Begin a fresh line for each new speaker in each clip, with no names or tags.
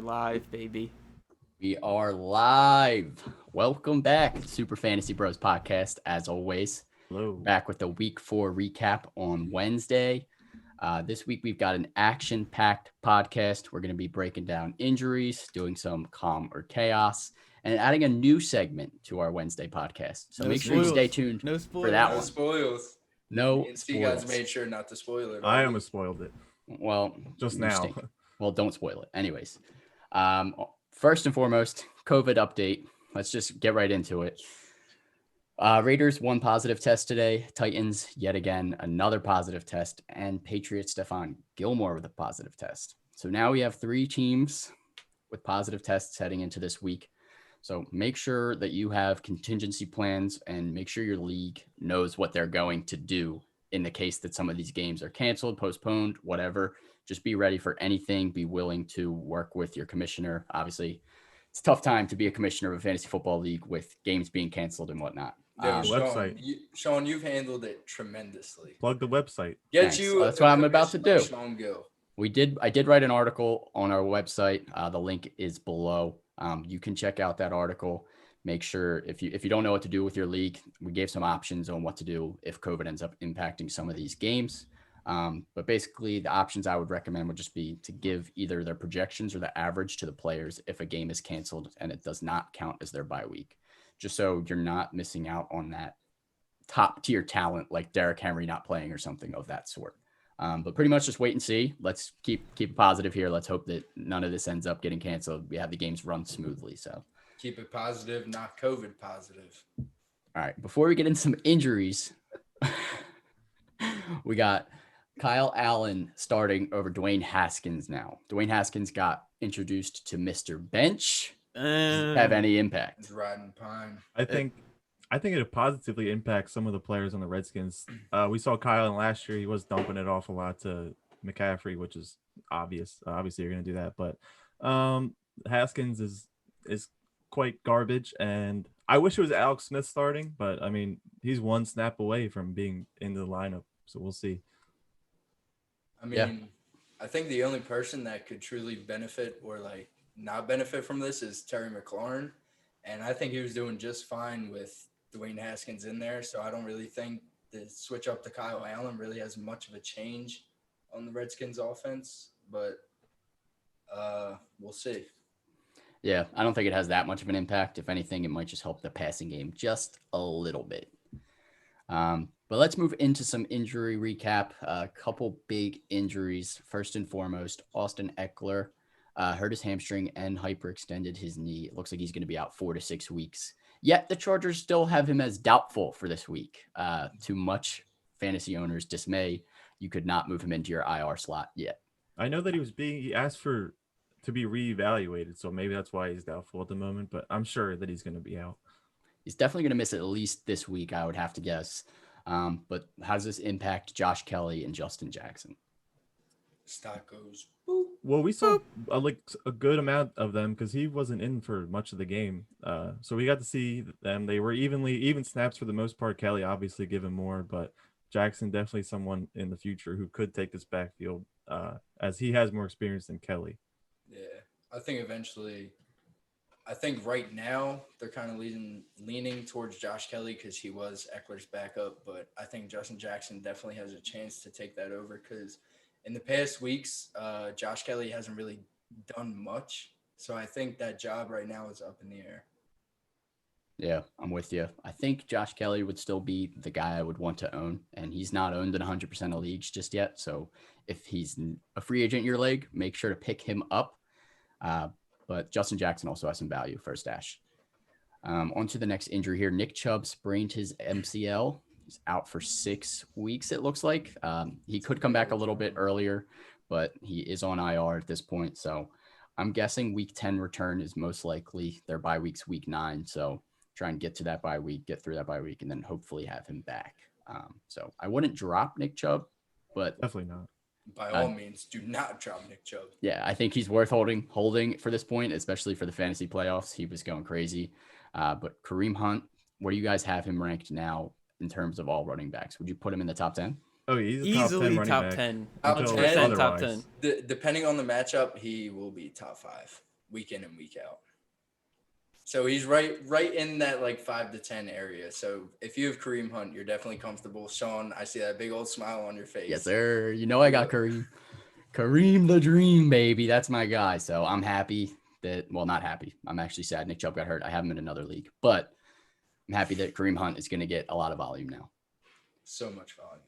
live, baby.
We are live. Welcome back, Super Fantasy Bros podcast. As always,
Hello.
back with the Week 4 recap on Wednesday. This week we've got an action-packed podcast. We're going to be breaking down injuries, doing some calm or chaos, and adding a new segment to our Wednesday podcast. So make sure you stay tuned for that one.
Spoils.
No
See,
spoils.
guys made sure not to spoil it.
I almost spoiled it.
Well,
Just
you
now.
stink. Well, don't spoil it. Anyways, first and foremost, COVID update. Let's just get right into it. Raiders, one positive test today. Titans, yet again, another positive test. And Patriots, Stephon Gilmore with a positive test. So now we have 3 teams with positive tests heading into this week. So make sure that you have contingency plans and make sure your league knows what they're going to do in the case that some of these games are canceled, postponed, whatever. Just be ready for anything. Be willing to work with your commissioner. Obviously, it's a tough time to be a commissioner of a fantasy football league with games being canceled and whatnot.
Website.
Sean, you've handled it tremendously.
Plug the website.
Thanks. That's what I'm about to do.
Sean, go.
I did write an article on our website. The link is below. You can check out that article. Make sure if you don't know what to do with your league, we gave some options on what to do if COVID ends up impacting some of these games. But basically the options I would recommend would just be to give either their projections or the average to the players if a game is canceled and it does not count as their bye week, just so you're not missing out on that top tier talent like Derrick Henry not playing or something of that sort. But pretty much just wait and see. Let's keep it positive here. Let's hope that none of this ends up getting canceled. We have the games run smoothly. So
Keep it positive, not COVID positive.
all right, before we get into some injuries, we got Kyle Allen starting over Dwayne Haskins now. Dwayne Haskins got introduced to Mr. Bench. Does it have any impact?
It's riding pine.
I think it positively impacts some of the players on the Redskins. We saw Kyle in last year. He was dumping it off a lot to McCaffrey, which is obvious. Obviously, you're going to do that. But Haskins is quite garbage. And I wish it was Alex Smith starting. But, I mean, he's one snap away from being in the lineup. So we'll see.
I mean, I think the only person that could truly benefit or, like, not benefit from this is Terry McLaurin. And I think he was doing just fine with Dwayne Haskins in there. So I don't really think the switch up to Kyle Allen really has much of a change on the Redskins offense. But we'll see.
Yeah, I don't think it has that much of an impact. If anything, it might just help the passing game just a little bit. But let's move into some injury recap. A couple big injuries. First and foremost, Austin Eckler hurt his hamstring and hyperextended his knee. It looks like he's going to be out 4 to 6 weeks. Yet the Chargers still have him as doubtful for this week. To much fantasy owners' dismay, you could not move him into your IR slot yet.
I know that he asked to be reevaluated, so maybe that's why he's doubtful at the moment, but I'm sure that he's going to be out.
He's definitely going to miss at least this week, I would have to guess. But how does this impact Josh Kelly and Justin Jackson?
Stock goes boop.
Well, we saw a good amount of them because he wasn't in for much of the game. So we got to see them. They were even snaps for the most part. Kelly obviously given more, but Jackson definitely someone in the future who could take this backfield as he has more experience than Kelly.
Yeah, I think right now they're kind of leaning towards Josh Kelly because he was Eckler's backup, but I think Justin Jackson definitely has a chance to take that over because in the past weeks, Josh Kelly hasn't really done much. So I think that job right now is up in the air.
Yeah, I'm with you. I think Josh Kelly would still be the guy I would want to own, and he's not owned in 100% of leagues just yet. So if he's a free agent in your league, make sure to pick him up. But Justin Jackson also has some value for a stash. On to the next injury here. Nick Chubb sprained his MCL. He's out for 6 weeks, it looks like. He could come back a little bit earlier, but he is on IR at this point. So I'm guessing week 10 return is most likely. Their bye week's week 9. So try and get to that bye week, get through that bye week, and then hopefully have him back. So I wouldn't drop Nick Chubb, but
definitely not.
By all means, do not drop Nick Chubb.
Yeah, I think he's worth holding for this point, especially for the fantasy playoffs. He was going crazy. But Kareem Hunt, where do you guys have him ranked now in terms of all running backs? Would you put him in the top 10?
Oh, he's
Easily
top 10
top
running
10.
back.
100% top 10.
Depending on the matchup, he will be top 5. week in and week out. So he's right in that like 5 to 10 area. So if you have Kareem Hunt, you're definitely comfortable. Sean, I see that big old smile on your face.
Yes, sir. You know I got Kareem. Kareem the Dream, baby. That's my guy. So I'm happy that, well, not happy. I'm actually sad Nick Chubb got hurt. I have him in another league. But I'm happy that Kareem Hunt is going to get a lot of volume now.
So much volume.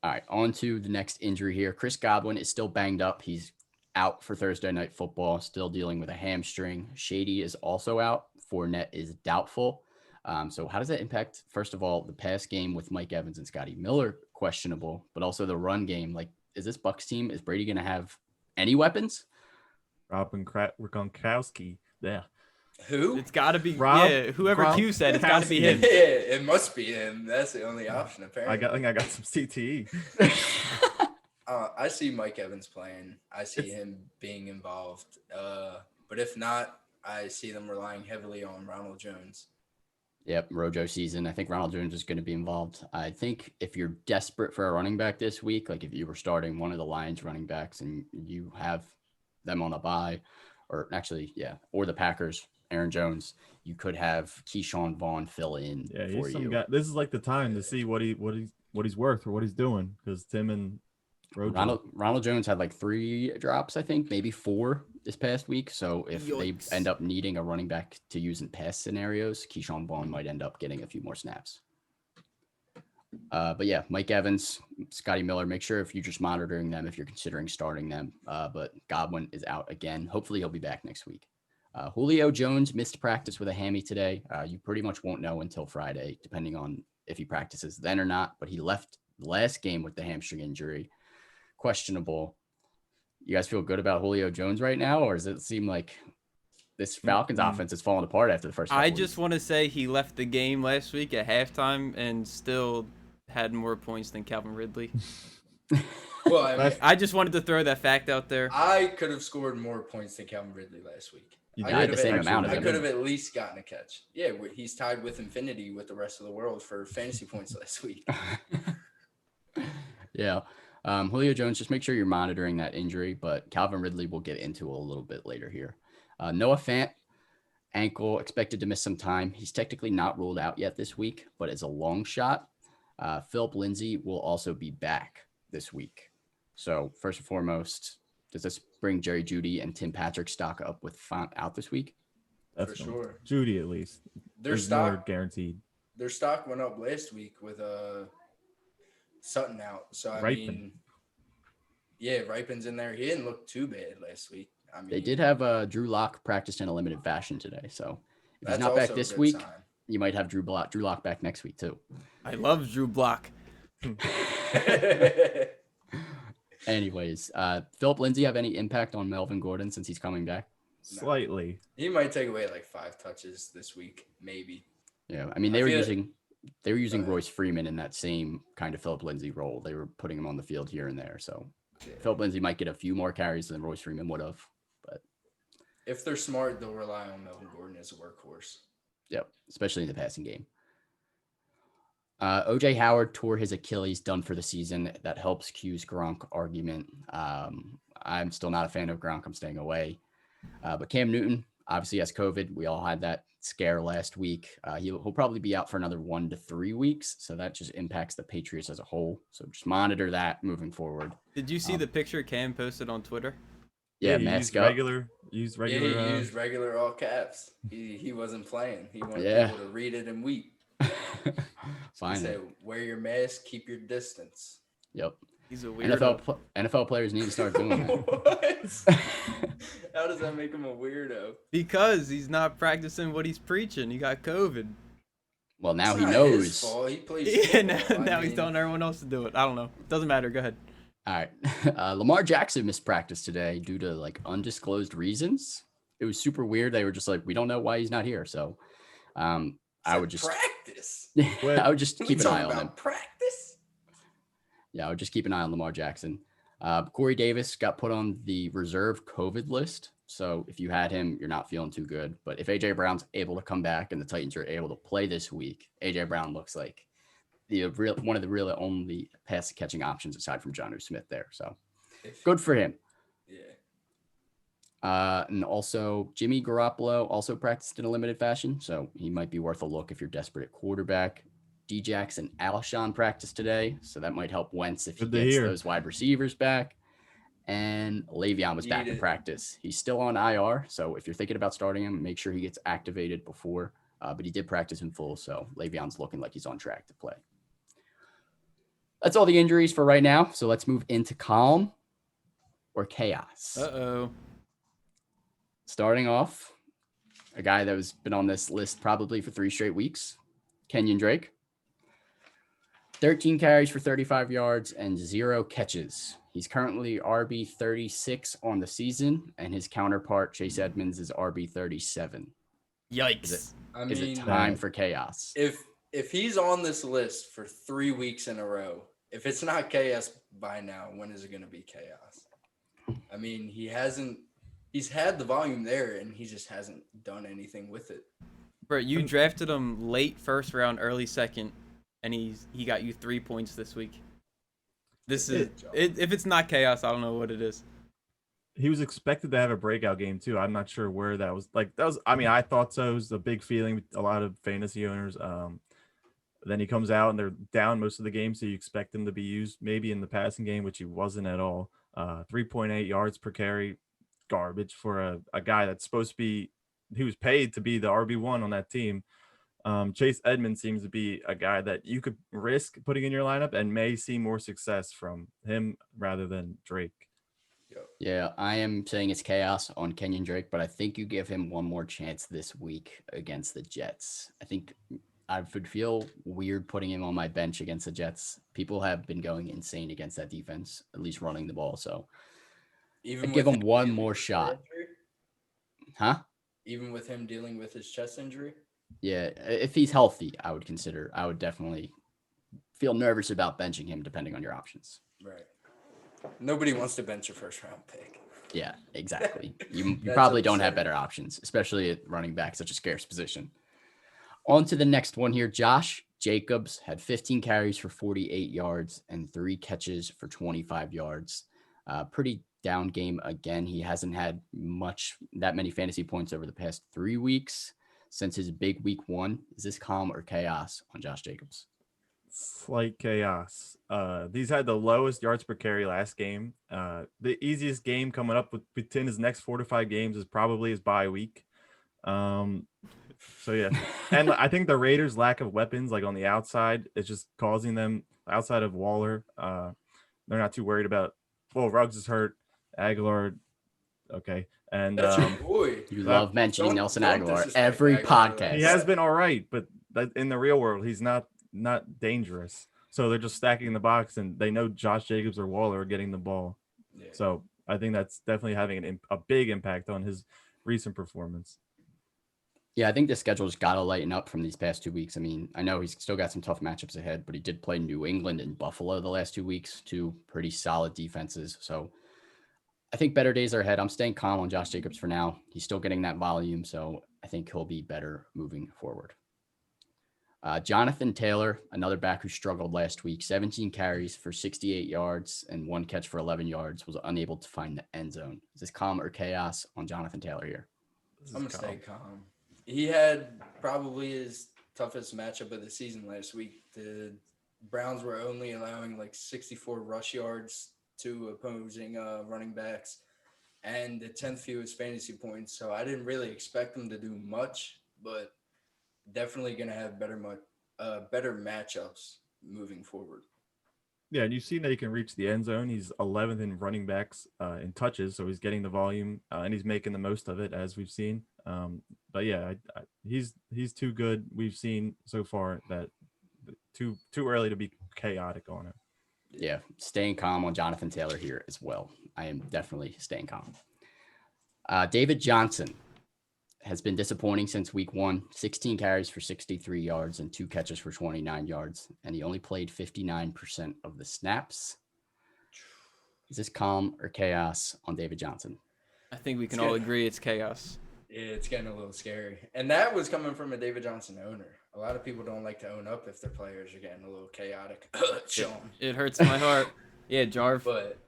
All right, on to the next injury here. Chris Godwin is still banged up. He's out for Thursday Night Football, still dealing with a hamstring. Shady is also out. Fournette is doubtful. So how does that impact, first of all, the pass game with Mike Evans and Scotty Miller questionable, but also the run game? Like, is this Bucs team, is Brady going to have any weapons?
Robin Gronkowski. Yeah.
Who?
It's got to be whoever
Gronk-
Q said. It's got to be him.
Yeah, it must be him. That's the only option, apparently.
I think I got some CTE.
I see Mike Evans playing. I see him being involved. But if not, I see them relying heavily on Ronald Jones.
Yep, Rojo season. I think Ronald Jones is going to be involved. I think if you're desperate for a running back this week, like if you were starting one of the Lions running backs and you have them on a bye, or the Packers, Aaron Jones, you could have Keyshawn Vaughn fill in for you.
This is like the time to see what he's worth or what he's doing, because Tim and
Ronald Jones had like 3 drops, I think, maybe 4 this past week. So if they end up needing a running back to use in pass scenarios, Keyshawn Vaughn might end up getting a few more snaps. But yeah, Mike Evans, Scotty Miller, make sure if you're just monitoring them, if you're considering starting them. But Godwin is out again. Hopefully he'll be back next week. Julio Jones missed practice with a hammy today. You pretty much won't know until Friday, depending on if he practices then or not. But he left the last game with the hamstring injury. Questionable. You guys feel good about Julio Jones right now, or does it seem like this Falcons offense is falling apart after the first couple
I
weeks?
just want to say he left the game last week at halftime and still had more points than Calvin Ridley.
Well,
I just wanted to throw that fact out there.
I could have scored more points than Calvin Ridley last week.
You
I
had the same amount of
I
them.
could have at least gotten a catch. Yeah, he's tied with Infinity with the rest of the world for fantasy points last week.
Yeah. Julio Jones, just make sure you're monitoring that injury, but Calvin Ridley we'll get into a little bit later here. Noah Fant, ankle, expected to miss some time. He's technically not ruled out yet this week, but it's a long shot. Philip Lindsay will also be back this week. So first and foremost, does this bring Jerry Jeudy and Tim Patrick stock up with Font out this week?
That's
for sure.
Judy at least.
Their stock
more guaranteed.
Their stock went up last week with Sutton out. So Ripen's in there. He didn't look too bad last week. I mean,
They did have Drew Lock practiced in a limited fashion today. So if he's
that's
not back
also a
this
good
week,
sign.
you might have Drew Lock back next week too.
I love Drew Block.
Anyways, Philip Lindsay have any impact on Melvin Gordon since he's coming back?
Slightly.
He might take away like 5 touches this week, maybe.
Yeah, I mean they were using Royce Freeman in that same kind of Philip Lindsay role. They were putting him on the field here and there. So Philip Lindsay might get a few more carries than Royce Freeman would have. But
if they're smart, they'll rely on Melvin Gordon as a workhorse.
Yep, especially in the passing game. OJ Howard tore his Achilles, done for the season. That helps Q's Gronk argument. I'm still not a fan of Gronk. I'm staying away. But Cam Newton obviously has COVID. We all had that scare last week. He'll probably be out for another 1 to 3 weeks. So that just impacts the Patriots as a whole. So just monitor that moving forward.
Did you see the picture Cam posted on Twitter?
Yeah,
he
mask
used
up.
He used regular all caps. He wasn't playing. He wanted people to read it and weep.
Fine.
He said, wear your mask, keep your distance.
Yep.
He's a weirdo.
NFL players need to start doing that.
What? How does that make him a weirdo?
Because he's not practicing what he's preaching. He got COVID.
Well, now
It's
he
not
knows.
his fault. He plays
Yeah,
football.
now he's telling everyone else to do it. I don't know. Doesn't matter. Go ahead.
All right. Lamar Jackson missed practice today due to like undisclosed reasons. It was super weird. They were just like, we don't know why he's not here. So I would just
practice.
I would just keep an eye on him.
Practice.
Yeah, I would just keep an eye on Lamar Jackson. Corey Davis got put on the reserve COVID list. So if you had him, you're not feeling too good. But if A.J. Brown's able to come back and the Titans are able to play this week, A.J. Brown looks like one of the really only pass catching options aside from Jonnu Smith there. So good for him.
Yeah.
And also Jimmy Garoppolo also practiced in a limited fashion, so he might be worth a look if you're desperate at quarterback. D-Jax and Alshon practiced today, so that might help Wentz if he
Good to
gets
hear.
those wide receivers back. And Le'Veon was back in practice. He's still on IR, so if you're thinking about starting him, make sure he gets activated before. But he did practice in full, so Le'Veon's looking like he's on track to play. That's all the injuries for right now, so let's move into calm or chaos.
Uh-oh.
Starting off, a guy that has been on this list probably for 3 straight weeks, Kenyon Drake. 13 carries for 35 yards and 0 catches. He's currently RB 36 on the season, and his counterpart, Chase Edmonds, is RB 37.
Yikes.
Is it time for chaos?
If he's on this list for 3 weeks in a row, if it's not chaos by now, when is it going to be chaos? I mean, he's had the volume there, and he just hasn't done anything with it.
Bro, you drafted him late first round, early second, and he got you 3 points this week. This is if it's not chaos, I don't know what it is.
He was expected to have a breakout game too. I'm not sure where that was. I thought so. It was a big feeling with a lot of fantasy owners. Then he comes out and they're down most of the game, so you expect him to be used maybe in the passing game, which he wasn't at all. 3.8 yards per carry, garbage for a guy that's supposed to be. He was paid to be the RB1 on that team. Chase Edmund seems to be a guy that you could risk putting in your lineup and may see more success from him rather than Drake.
Yeah, I am saying it's chaos on Kenyon Drake, but I think you give him one more chance this week against the Jets. I think I would feel weird putting him on my bench against the Jets. People have been going insane against that defense, at least running the ball. So I'd give him one more shot. Huh?
Even with him dealing with his chest injury?
Yeah, if he's healthy, I would definitely feel nervous about benching him depending on your options.
Right. Nobody wants to bench a first round pick.
Yeah, exactly. You probably don't have better options, especially at running back, such a scarce position. On to the next one here. Josh Jacobs had 15 carries for 48 yards and 3 catches for 25 yards. Pretty down game again. He hasn't had that many fantasy points over the past 3 weeks since his big week 1. Is this calm or chaos on Josh Jacobs?
Slight chaos. These had the lowest yards per carry last game. The easiest game coming up within his next 4 to 5 games is probably his bye week. So yeah, and I think the Raiders' lack of weapons, like on the outside, is just causing them. Outside of Waller, they're not too worried about. Well, Ruggs is hurt. Aguilar, okay, and
That's your boy.
You love mentioning Nelson Aguilar every podcast.
He has been all right, but in the real world, he's not dangerous. So they're just stacking the box, and they know Josh Jacobs or Waller are getting the ball. Yeah. So I think that's definitely having a big impact on his recent performance.
Yeah, I think the schedule's got to lighten up from these past 2 weeks. I mean, I know he's still got some tough matchups ahead, but he did play New England and Buffalo the last 2 weeks, 2 pretty solid defenses. So I think better days are ahead. I'm staying calm on Josh Jacobs for now. He's still getting that volume, so I think he'll be better moving forward. Jonathan Taylor, another back who struggled last week, 17 carries for 68 yards and 1 catch for 11 yards, was unable to find the end zone. Is this calm or chaos on Jonathan Taylor here?
I'm going to stay calm. He had probably his toughest matchup of the season last week. The Browns were only allowing like 64 rush yards to opposing running backs and the 10th fewest fantasy points. So I didn't really expect them to do much, but definitely going to have better matchups moving forward.
Yeah, and you've seen that he can reach the end zone. He's 11th in running backs in touches, so he's getting the volume and he's making the most of it, as we've seen. But yeah, he's too good. We've seen so far that too early to be chaotic on him.
Yeah, staying calm on Jonathan Taylor here as well. I am definitely staying calm. David Johnson has been disappointing since week 1. 16 carries for 63 yards and 2 catches for 29 yards, and he only played 59% of the snaps. Is this calm or chaos on David Johnson?
I think we can all agree it's chaos.
Yeah, it's getting a little scary. And that was coming from a David Johnson owner. A lot of people don't like to own up if their players are getting a little chaotic.
It hurts my heart. Yeah, Jarv.
But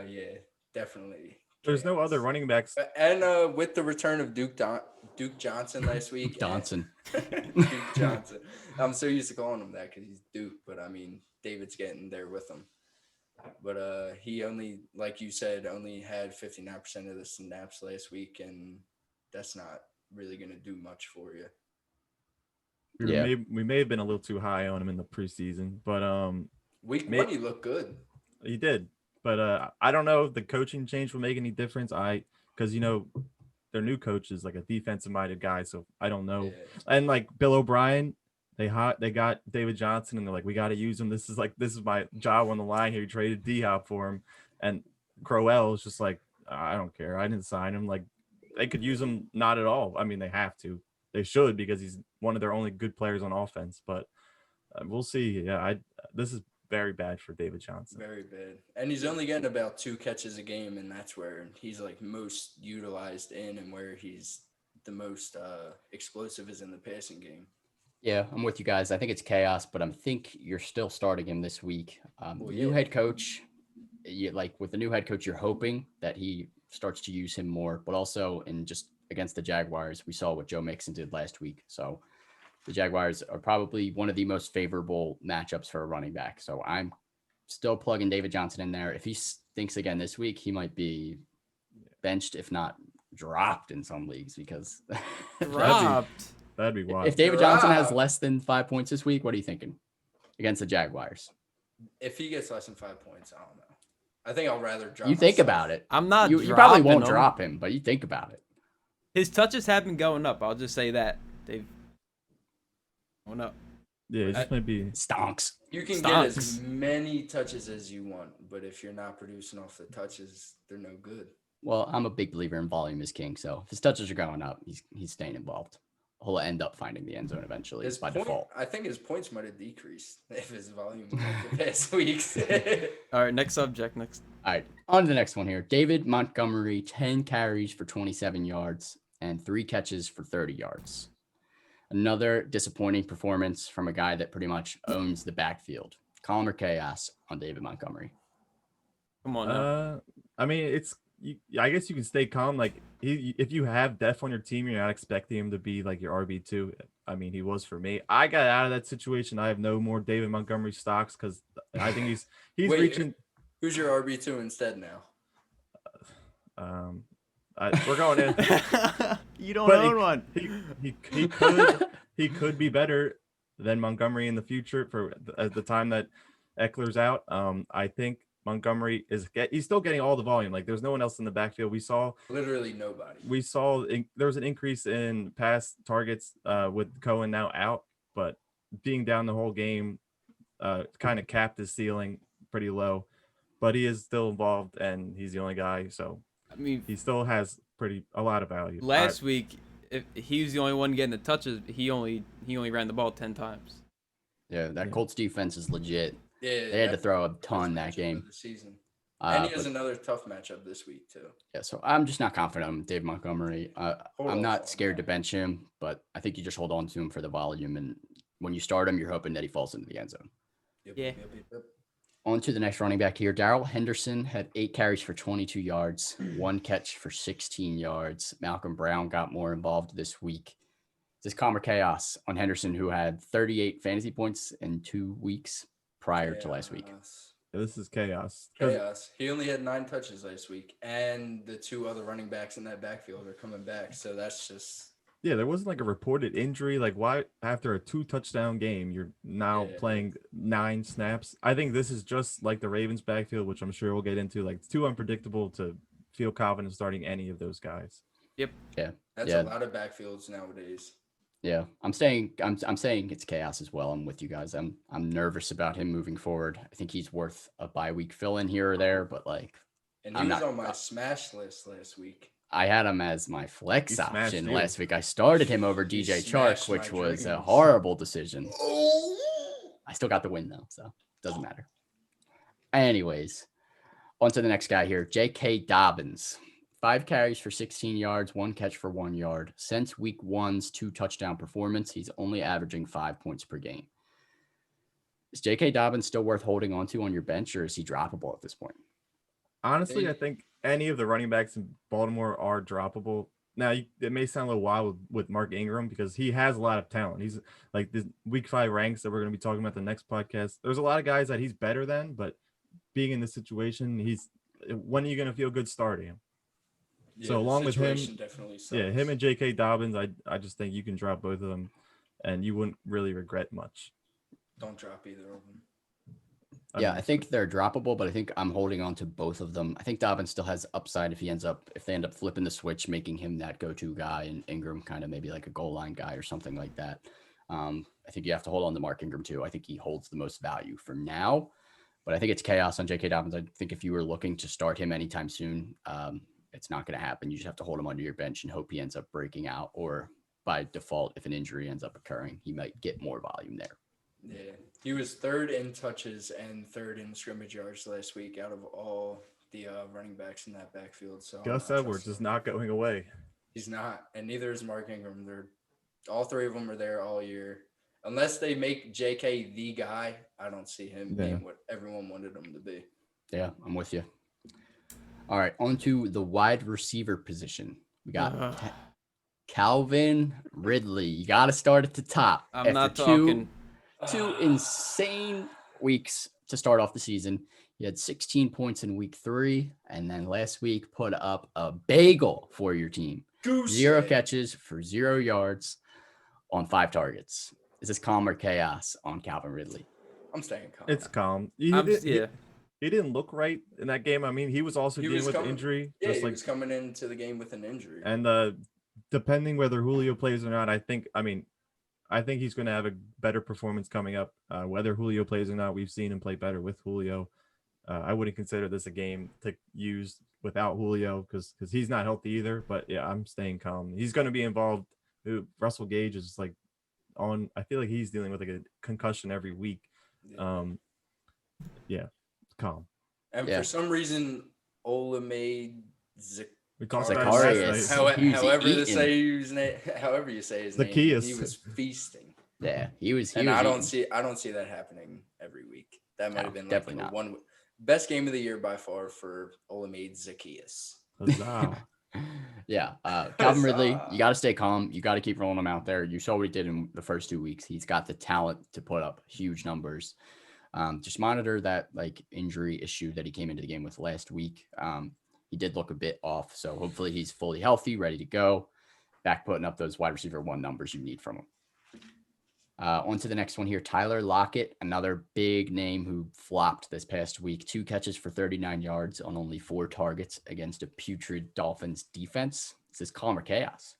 yeah, definitely
There's no other running backs.
And with the return of Duke Johnson last week.
Johnson.
Duke Johnson. I'm so used to calling him that because he's Duke, but I mean, David's getting there with him. But he only, like you said, only had 59% of the snaps last week, and that's not really going to do much for you.
We may have been a little too high on him in the preseason, but
week 1 he looked good.
He did, but I don't know if the coaching change will make any difference. Because their new coach is like a defensive minded guy, so I don't know. Yeah. And like Bill O'Brien, they got David Johnson, and they're like, we got to use him. This is my job on the line here. He traded D-Hop for him, and Crowell is just like, I don't care. I didn't sign him. Like, they could use him, not at all. I mean, they have to. They should, because he's one of their only good players on offense. But we'll see. Yeah, this is very bad for David Johnson.
Very bad. And he's only getting about 2 catches a game, and that's where he's like most utilized in, and where he's the most explosive is in the passing game.
Yeah, I'm with you guys. I think it's chaos, but I think you're still starting him this week. New head coach, with the new head coach, you're hoping that he starts to use him more, but also in just against the Jaguars, we saw what Joe Mixon did last week. So the Jaguars are probably one of the most favorable matchups for a running back. So I'm still plugging David Johnson in there. If he stinks again this week, he might be benched, if not dropped in some leagues, because
dropped.
That'd be wild.
If David Johnson has less than 5 points this week, what are you thinking against the Jaguars?
If he gets less than 5 points, I don't know. I think I'll rather drop.
You think about it.
I'm not.
You probably won't drop him, but you think about it.
His touches have been going up. I'll just say that they've going up.
Yeah, it just might be
stonks.
You can get as many touches as you want, but if you're not producing off the touches, they're no good.
Well, I'm a big believer in volume is king. So if his touches are going up, he's staying involved. He'll end up finding the end zone eventually by default.
I think his points might have decreased if his volume went up the past weeks.
All right, next subject.
All right, on to the next one here. David Montgomery, 10 carries for 27 yards and 3 catches for 30 yards. Another disappointing performance from a guy that pretty much owns the backfield. Calm or chaos on David Montgomery?
Come on now.
I mean, I guess you can stay calm. Like, if you have Def on your team, you're not expecting him to be like your RB2. I mean, he was for me. I got out of that situation. I have no more David Montgomery stocks because I think he's
Wait,
reaching.
Who's your RB2 instead now?
We're going in.
You don't own one.
He could be better than Montgomery in the future at the time that Eckler's out. I think Montgomery he's still getting all the volume. Like, there's no one else in the backfield. We saw
literally nobody.
We saw there was an increase in pass targets with Cohen now out, but being down the whole game kind of capped his ceiling pretty low. But he is still involved, and he's the only guy. So
I mean,
he still has a lot of value.
Last week, if he was the only one getting the touches, he only ran the ball 10 times.
Yeah, that Colts defense is legit.
Yeah,
they had to throw a ton that game.
The season. And he has another tough matchup this week too.
Yeah, so I'm just not confident in Dave Montgomery. I'm not scared to bench him, but I think you just hold on to him for the volume, and when you start him, you're hoping that he falls into the end zone.
Yep.
On to the next running back here. Daryl Henderson had 8 carries for 22 yards, 1 catch for 16 yards. Malcolm Brown got more involved this week. This calm or chaos on Henderson, who had 38 fantasy points in 2 weeks prior to last week.
Yeah, this is chaos.
He only had 9 touches last week, and the 2 other running backs in that backfield are coming back. So that's just.
Yeah, there wasn't like a reported injury. Like, why after a 2-touchdown game, you're now playing 9 snaps? I think this is just like the Ravens backfield, which I'm sure we'll get into. Like, it's too unpredictable to feel confident starting any of those guys.
Yep.
Yeah.
That's a lot of backfields nowadays.
Yeah, I'm saying it's chaos as well. I'm with you guys. I'm nervous about him moving forward. I think he's worth a bye week fill in here or there, but like.
And he was on my smash list last week.
I had him as my flex option last week. I started him over DJ Chark, which was a horrible decision. I still got the win though, so it doesn't matter. Anyways, on to the next guy here, J.K. Dobbins. 5 carries for 16 yards, 1 catch for 1 yard. Since week 1's 2 touchdown performance, he's only averaging 5 points per game. Is J.K. Dobbins still worth holding on to on your bench, or is he droppable at this point?
Honestly, I think any of the running backs in Baltimore are droppable. Now, it may sound a little wild with Mark Ingram because he has a lot of talent. He's like the week 5 ranks that we're going to be talking about the next podcast. There's a lot of guys that he's better than, but being in this situation, when are you going to feel good starting him?
Yeah,
so along with him, him and J.K. Dobbins, I just think you can drop both of them, and you wouldn't really regret much.
Don't drop either of them.
I think they're droppable, but I think I'm holding on to both of them. I think Dobbins still has upside if they end up flipping the switch, making him that go-to guy, and Ingram kind of maybe like a goal line guy or something like that. I think you have to hold on to Mark Ingram too. I think he holds the most value for now, but I think it's chaos on J.K. Dobbins. I think if you were looking to start him anytime soon, it's not going to happen. You just have to hold him under your bench and hope he ends up breaking out, or by default, if an injury ends up occurring, he might get more volume there.
Yeah, he was 3rd in touches and 3rd in scrimmage yards last week out of all the running backs in that backfield. So
Gus Edwards is not going away.
He's not, and neither is Mark Ingram. All 3 of them are there all year. Unless they make JK the guy, I don't see him being what everyone wanted him to be.
Yeah, I'm with you. All right, on to the wide receiver position. We got Calvin Ridley. You got to start at the top.
I'm not talking.
Two insane weeks to start off the season. He had 16 points in week 3, and then last week put up a bagel for your team. 0 catches for 0 yards on 5 targets. Is this calm or chaos on Calvin Ridley?
I'm staying calm.
It's calm. He didn't look right in that game. I mean, he was also dealing with injury.
Yeah, he was coming into the game with an injury.
And depending whether Julio plays or not, I think he's going to have a better performance coming up. Whether Julio plays or not, we've seen him play better with Julio. I wouldn't consider this a game to use without Julio because he's not healthy either. But yeah, I'm staying calm. He's going to be involved. Russell Gage is like I feel like he's dealing with like a concussion every week. Calm.
And for some reason, Ola made
Zacharias.
However you say his name, he was feasting.
Yeah, he was.
I don't see that happening every week. That might have been like the one best game of the year by far for Olamide Zacchaeus.
Yeah, Calvin Ridley, you got to stay calm. You got to keep rolling him out there. You saw what he did in the first 2 weeks. He's got the talent to put up huge numbers. Just monitor that like injury issue that he came into the game with last week. He did look a bit off, so hopefully he's fully healthy, ready to go, back putting up those wide receiver 1 numbers you need from him. On to the next one here, Tyler Lockett, another big name who flopped this past week. 2 catches for 39 yards on only 4 targets against a putrid Dolphins defense. Is this calm or chaos?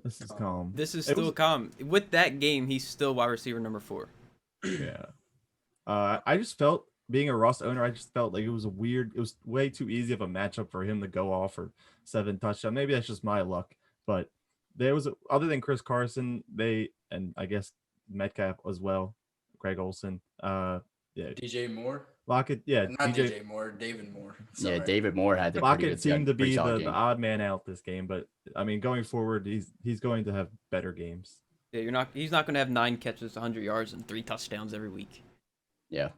This is calm.
This is still calm. With that game, he's still wide receiver number 4.
Yeah. I just felt, being a Russ owner, I just felt like it was way too easy of a matchup for him to go off for 7 touchdowns. Maybe that's just my luck, but there was, other than Chris Carson, and I guess Metcalf as well, Greg Olsen,
DJ Moore,
Lockett,
not DJ Moore, David Moore.
Sorry. Yeah, David Moore had the
Lockett seemed to be the odd man out this game, but I mean, going forward, he's going to have better games.
Yeah, he's not going to have 9 catches, 100 yards, and 3 touchdowns every week.
Yeah,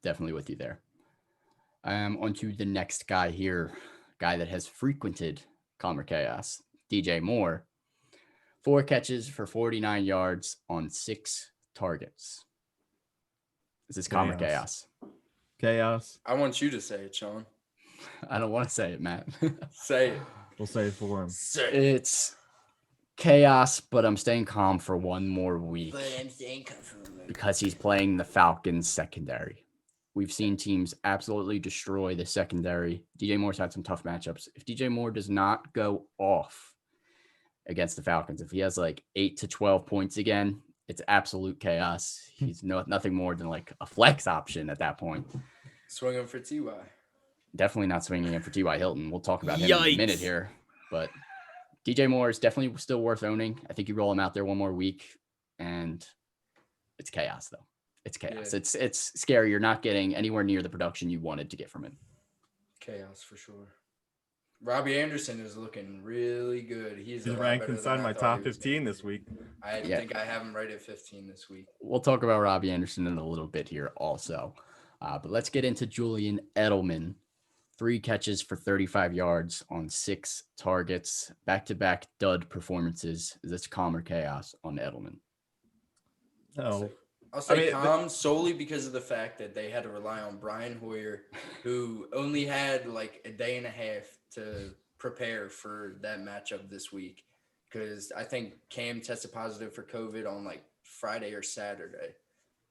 definitely with you there. On to the next guy here, guy that has frequented calm or chaos, DJ Moore. 4 catches for 49 yards on 6 targets. Is this calm or chaos?
Chaos.
I want you to say it, Sean.
I don't want to say it, Matt.
Say it.
We'll say it for him.
It's chaos, but I'm staying calm for 1 more week. Because he's playing the Falcons secondary. We've seen teams absolutely destroy the secondary. DJ Moore's had some tough matchups. If DJ Moore does not go off against the Falcons, if he has like 8 to 12 points again, it's absolute chaos. He's nothing more than like a flex option at that point.
Swinging for T.Y.
Definitely not swinging in for T.Y. Hilton. We'll talk about him in a minute here. But DJ Moore is definitely still worth owning. I think you roll him out there 1 more week, and it's chaos, though. It's chaos. Yeah. It's scary. You're not getting anywhere near the production you wanted to get from him.
Chaos for sure. Robbie Anderson is looking really good. He's
ranked inside my top 15 this week.
I think I have him right at 15 this week.
We'll talk about Robbie Anderson in a little bit here also. But let's get into Julian Edelman. 3 catches for 35 yards on 6 targets. Back-to-back dud performances. Is this calm or chaos on Edelman?
No.
I'll say calm solely because of the fact that they had to rely on Brian Hoyer, who only had like a day and a half to prepare for that matchup this week. Because I think Cam tested positive for COVID on like Friday or Saturday.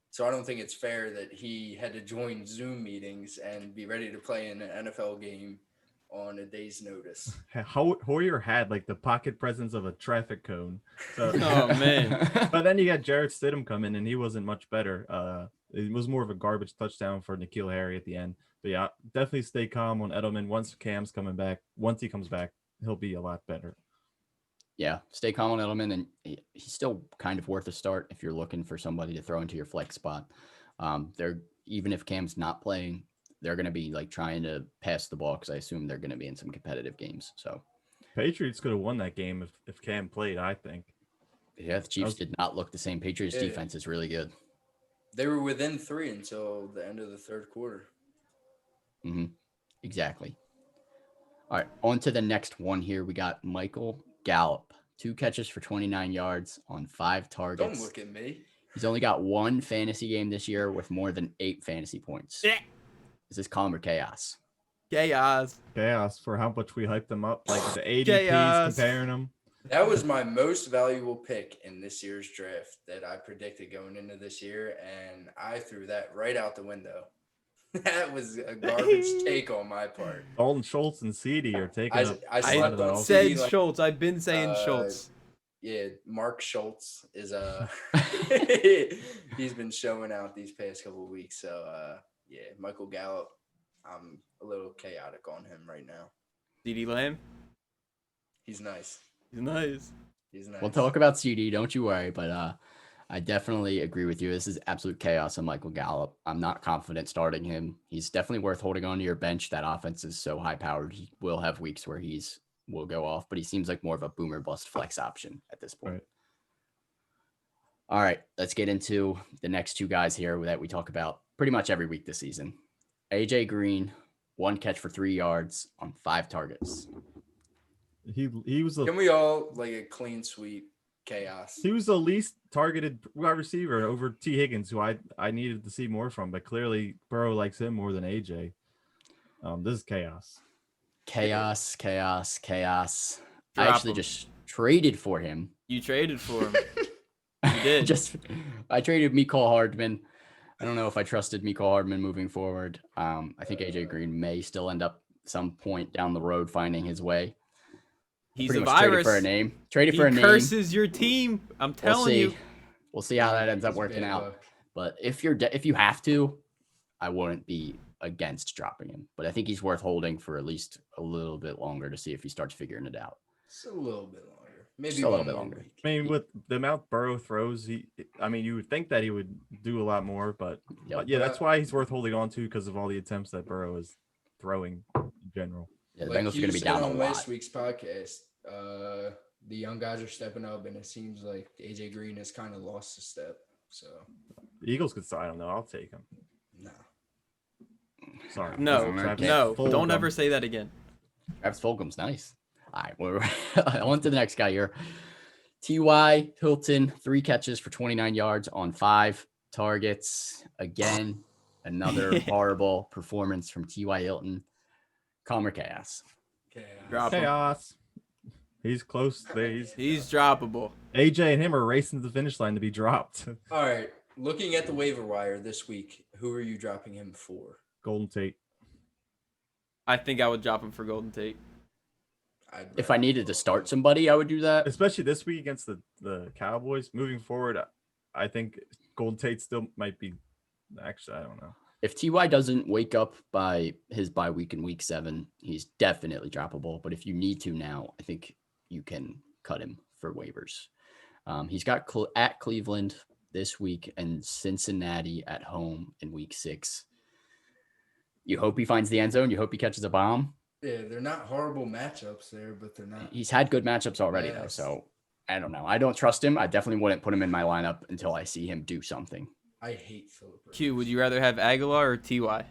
So I don't think it's fair that he had to join Zoom meetings and be ready to play in an NFL game on a day's notice.
Hoyer had like the pocket presence of a traffic cone. So,
Oh, man.
But then you got Jarrett Stidham come in, and he wasn't much better. It was more of a garbage touchdown for N'Keal Harry at the end. But yeah, definitely stay calm on Edelman. Once Cam's coming back, once he comes back, he'll be a lot better.
Yeah, stay calm on Edelman, and he's still kind of worth a start if you're looking for somebody to throw into your flex spot. They're even if Cam's not playing, they're going to be like trying to pass the ball because I assume they're going to be in some competitive games. So
Patriots could have won that game if Cam played, I think.
Yeah, the Chiefs did not look the same. Patriots defense is really good.
They were within 3 until the end of the third quarter.
Mm-hmm. Exactly. All right, on to the next one here. We got Michael Gallup. 2 catches for 29 yards on 5 targets.
Don't look at me.
He's only got 1 fantasy game this year with more than 8 fantasy points. Is this calm or chaos?
Chaos.
Chaos for how much we hyped them up. Like the ADPs
Chaos.
comparing them.
That was my most valuable pick in this year's draft that I predicted going into this year, and I threw that right out the window. That was a garbage take on my part.
Dalton Schultz and CD are taking up.
I slept on
said
CD like,
Schultz. I've been saying Schultz.
Yeah, Mark Schultz is he's been showing out these past couple of weeks. So yeah, Michael Gallup, I'm a little chaotic on him right now.
CeeDee Lamb.
He's nice.
He's nice.
He's nice.
We'll talk about CD, don't you worry, but I definitely agree with you. This is absolute chaos on Michael Gallup. I'm not confident starting him. He's definitely worth holding on to your bench. That offense is so high powered. He will have weeks where will go off, but he seems like more of a boomer bust flex option at this point.
Right.
All right, let's get into the next 2 guys here that we talk about pretty much every week this season. AJ Green, 1 catch for 3 yards on 5 targets.
He was
Can we all like a clean sweep chaos?
He was the least targeted wide receiver over T. Higgins, who I needed to see more from, but clearly Burrow likes him more than AJ. This is chaos.
Chaos.
Drop
I actually
him.
just traded for him.
You traded for him. You did.
I traded Mecole Hardman. I don't know if I trusted Mecole Hardman moving forward. I think AJ Green may still end up some point down the road finding his way.
He's
Pretty
a
much
virus.
Traded for a name.
He curses your team. I'm telling you.
We'll see how that ends up working out. But if you have to, I wouldn't be against dropping him. But I think he's worth holding for at least a little bit longer to see if he starts figuring it out.
Just a little bit longer. Maybe
Just a little bit longer.
Week.
I mean, with the amount Burrow throws, you would think that he would do a lot more, but yeah, that's why he's worth holding on to because of all the attempts that Burrow is throwing in general.
Yeah, the
Like
Bengals are
you
going to be
said
down a
on
lot.
last week's podcast, the young guys are stepping up, and it seems like AJ Green has kind of lost a step. So
The Eagles could still, I don't know. I'll take him.
no.
Sorry.
No,
Travis
no.
Fulgham.
Don't ever say that again.
Travis Fulgham's nice. All right, we're on to the next guy here. T.Y. Hilton, 3 catches for 29 yards on 5 targets. Again, another horrible performance from T.Y. Hilton. Calm or chaos?
Drop him.
Chaos. He's close.
He's droppable.
AJ and him are racing to the finish line to be dropped.
All right. Looking at the waiver wire this week, who are you dropping him for?
Golden Tate.
I think I would drop him for Golden Tate.
If I needed to start somebody, I would do that.
Especially this week against the Cowboys. Moving forward, I think Golden Tate still might be. Actually, I don't know.
If T.Y. doesn't wake up by his bye week in week 7, he's definitely droppable. But if you need to now, I think you can cut him for waivers. He's got at Cleveland this week and Cincinnati at home in week 6. You hope he finds the end zone. You hope he catches a bomb.
Yeah, they're not horrible matchups there, but they're not.
He's had good matchups already, though. So I don't know. I don't trust him. I definitely wouldn't put him in my lineup until I see him do something.
I hate Philip Rivers.
Q, would you rather have Aguilar or Ty?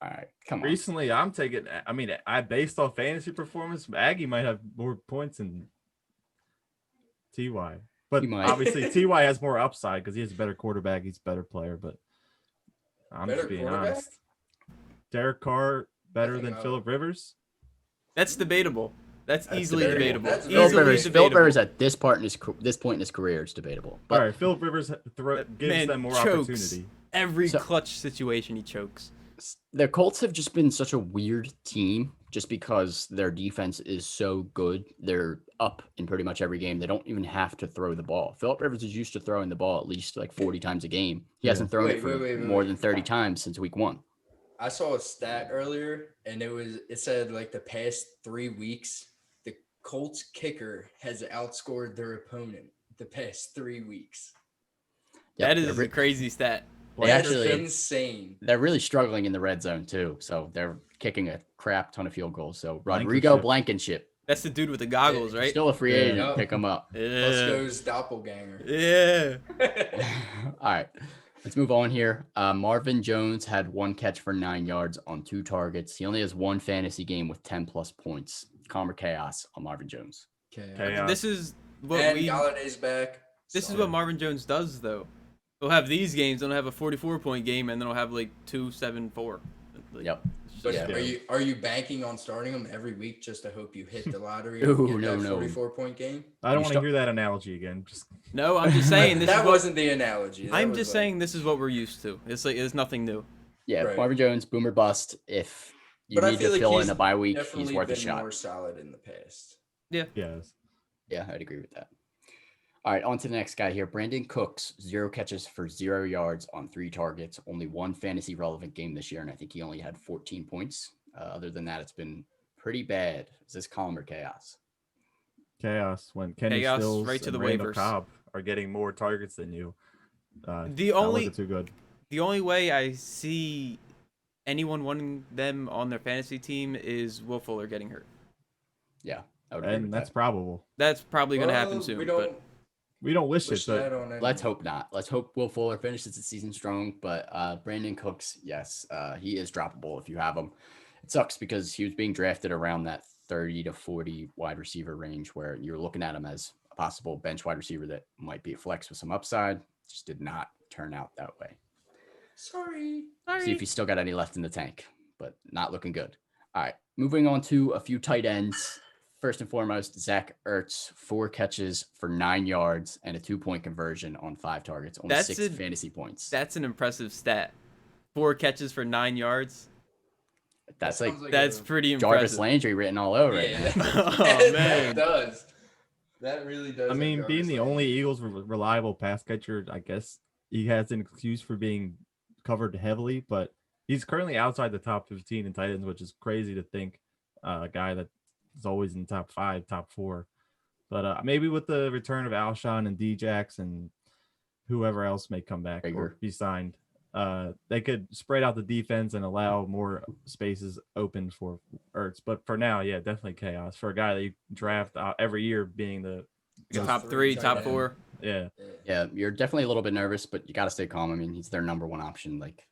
All right, come on.
Recently, I'm taking. I mean, I based off fantasy performance, Aggie might have more points than Ty, but
He might.
obviously Ty has more upside because he has a better quarterback. He's a better player, but I'm
Better
just being
quarterback?
honest. Derek Carr better
think
than
I'll-
Phillip Rivers.
That's debatable. That's easily
debatable.
debatable.
That's
Phillip
Easily
Rivers,
debatable.
Phillip Rivers at this point in his career is debatable. But
All right, Phillip Rivers gives
man
them more
chokes.
opportunity.
Every
So-
clutch situation he chokes.
the Colts have just been such a weird team just because their defense is so good. They're up in pretty much every game. They don't even have to throw the ball. Phillip Rivers is used to throwing the ball at least like 40 times a game. He
Yeah.
hasn't thrown it
Wait,
for
wait,
more
wait.
than 30 times since week 1.
I saw a stat earlier, and it said like the past 3 weeks, the Colts kicker has outscored their opponent the past 3 weeks.
Yep,
That
they're
is
re-
a crazy stat.
They
That's
actually-
insane.
They're really struggling in the red zone too. So they're kicking a crap ton of field goals. So
Blankenship.
Rodrigo Blankenship,
That's the dude with the goggles, right?
still a free
Yeah.
agent.
Yup.
Pick him up.
Let's
Yeah.
go's doppelganger.
Yeah.
All right, let's move on here. Marvin Jones had 1 catch for 9 yards on 2 targets. He only has 1 fantasy game with 10 plus points. Calm or chaos on Marvin Jones.
Chaos.
This is what
And
we.
Galladay's back.
This is
so-
what Marvin Jones does, though. They'll have these games. They'll have a 44-point game, and then they'll have like 2-7-4. Like,
Yep.
it's
But
just-
are you banking on starting him every week just to hope you hit the lottery
Ooh,
and get
no,
that
no.
44-point game?
I don't
You
want to
start-
hear that analogy again. Just
No, I'm just saying this
that
is what,
wasn't the analogy. That
I'm
was
just
like-
saying this is what we're used to. It's like it's nothing new.
Yeah,
Right.
Marvin Jones, boomer bust. If you
But I
need
feel
to
like
fill
he's
in a bye week, he's
definitely
worth a
been
shot.
more solid in the past.
yes.
Yeah, I'd agree with that. All right, on to the next guy here. Brandon Cooks, 0 catches for 0 yards on 3 targets. Only 1 fantasy relevant game this year, and I think he only had 14 points. Other than that, it's been pretty bad. Is this calm or chaos?
Chaos when Kenny
Chaos
Stills
right to
and
the
Randall
waivers.
Cobb are getting more targets than you.
The
not
only
looking too good.
the only way I see anyone wanting them on their fantasy team is Will Fuller getting hurt.
Yeah, I would agree
And
with
that's
that.
probable.
That's probably going to happen
Well,
soon.
We
But
don't
We don't wish
wish
it,
that
but
on anyone.
Let's hope not. Let's hope Will Fuller finishes the season strong. But Brandon Cooks, yes, he is droppable if you have him. It sucks because he was being drafted around that 30 to 40 wide receiver range where you're looking at him as a possible bench wide receiver that might be a flex with some upside. Just did not turn out that way.
Sorry.
See if he's still got any left in the tank, but not looking good. All right, moving on to a few tight ends. First and foremost, Zach Ertz, 4 catches for 9 yards and a 2-point conversion on 5 targets, only
That's
6
a-
fantasy points.
that's an impressive stat. 4 catches for 9 yards.
That's like
That's pretty
Jarvis
impressive.
Landry written all over it.
Yeah,
man.
Oh, man.
that does. That really does.
I
have
mean, being
Jarvis
the
Landry.
only Eagles reliable pass catcher, I guess he has an excuse for being covered heavily, but he's currently outside the top 15 in tight ends, which is crazy to think. A guy that is always in top 5, top 4. But maybe with the return of Alshon and Djax and whoever else may come back or
Rager.
be signed, they could spread out the defense and allow more spaces open for Ertz. But for now, yeah, definitely chaos for a guy that you draft every year being the
Like a
Top
top 3,
three tight
top
end.
4.
yeah.
Yeah, you're definitely a little bit nervous, but you got to stay calm. I mean, he's their number 1 option. Like,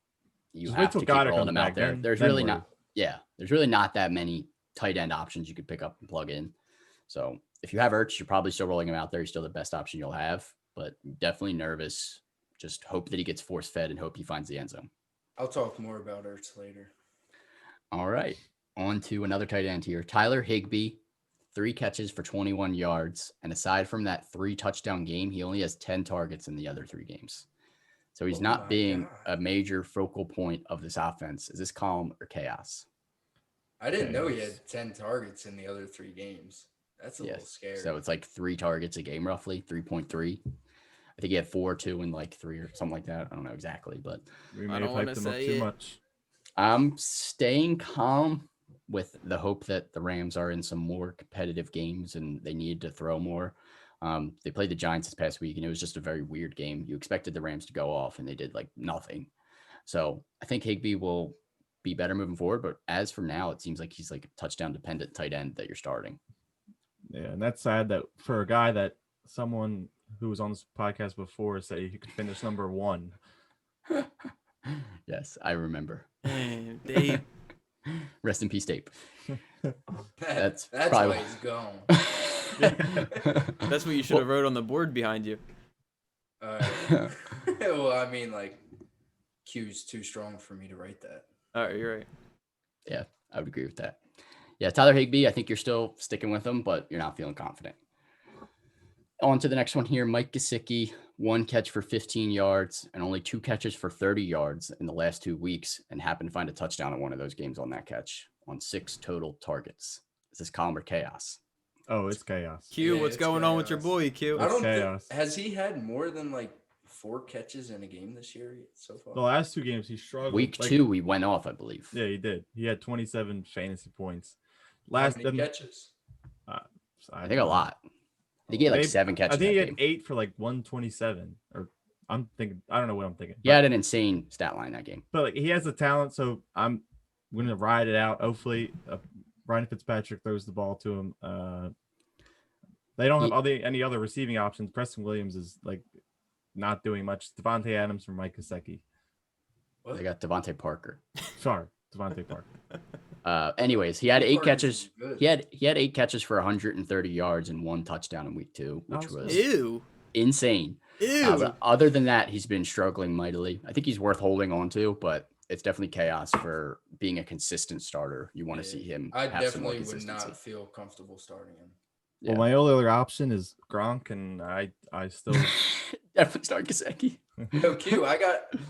you
Just wait
have
till
to keep
Goddard
rolling
comes
him out
back,
there.
then-
There's
then
really
worry.
not. Yeah, there's really not that many tight end options you could pick up and plug in. So if you have Ertz, you're probably still rolling him out there. He's still the best option you'll have, but definitely nervous. Just hope that he gets force fed and hope he finds the end zone.
I'll talk more about Ertz later.
All right, on to another tight end here. Tyler Higby, 3 catches for 21 yards. And aside from that 3 touchdown game, he only has 10 targets in the other 3 games. So he's
Oh
not
my
being
God.
a major focal point of this offense. Is this calm or chaos?
I didn't know he
Chaos.
had 10 targets in the other 3 games. That's a little scary.
So it's like 3 targets a game, roughly 3.3. I think he had 4, 2, and like 3 or something like that. I don't know exactly, but
We
I
may
don't
have
wanna
hyped him up
say
too
it.
much.
I'm staying calm with the hope that the Rams are in some more competitive games and they need to throw more. They played the Giants this past week, and it was just a very weird game. You expected the Rams to go off, and they did like nothing. So I think Higby will be better moving forward. But as for now, it seems like he's like a touchdown dependent tight end that you're starting.
Yeah, and that's sad that for a guy that someone who was on this podcast before said he could finish number 1.
Yes, I remember.
Man, Dave.
Rest in peace, Tape.
That's
probably
why he's gone.
That's what you should have wrote on the board behind you.
Well, I mean, like, Q's too strong for me to write that.
All right, you're right.
Yeah, I would agree with that. Yeah, Tyler Higby, I think you're still sticking with him, but you're not feeling confident. On to the next one here. Mike Gesicki, 1 catch for 15 yards and only 2 catches for 30 yards in the last 2 weeks, and happened to find a touchdown in one of those games on that catch on 6 total targets. Is this calm or chaos?
Oh, it's chaos.
Q,
Yeah,
what's
it's
going on with your
chaos.
boy, Q?
I don't
chaos.
think, has he had more than like 4 catches in a game this year so far?
The last 2 games he struggled.
Week 2, he went off, I believe.
Yeah, he did. He had 27 fantasy points.
How many catches?
I think a lot. I think he had like 7 catches.
I think he
that
had
game.
8 for like 127. Or I'm thinking, I don't know what I'm thinking.
He had an insane stat line that game.
But like he has the talent, so I'm going to ride it out. Hopefully, Ryan Fitzpatrick throws the ball to him. They don't have any other receiving options. Preston Williams is like not doing much. Devontae Adams from Mike Gesicki.
They got Devontae Parker.
Sorry, Devontae Parker.
Anyways, he had 8 catches.
Good.
He had 8 catches for 130 yards and 1 touchdown in week 2, which was
Ew.
insane.
Ew.
But other than that, he's been struggling mightily. I think he's worth holding on to, but it's definitely chaos for being a consistent starter. You want to see him.
I
have some more
definitely would
consistency.
not feel comfortable starting him.
Yeah.
Well, my only other option is Gronk, and I still
Definitely start Gesicki.
Yo, Q,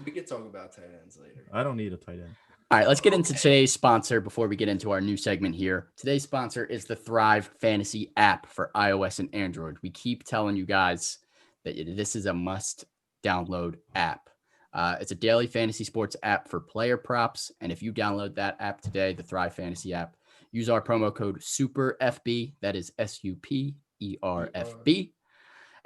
we could talk about tight ends later.
I don't need a tight end.
All right, let's get into today's sponsor before we get into our new segment here. Today's sponsor is the Thrive Fantasy app for iOS and Android. We keep telling you guys that this is a must-download app. It's a daily fantasy sports app for player props, and if you download that app today, the Thrive Fantasy app, use our promo code SUPERFB, that is SUPERFB,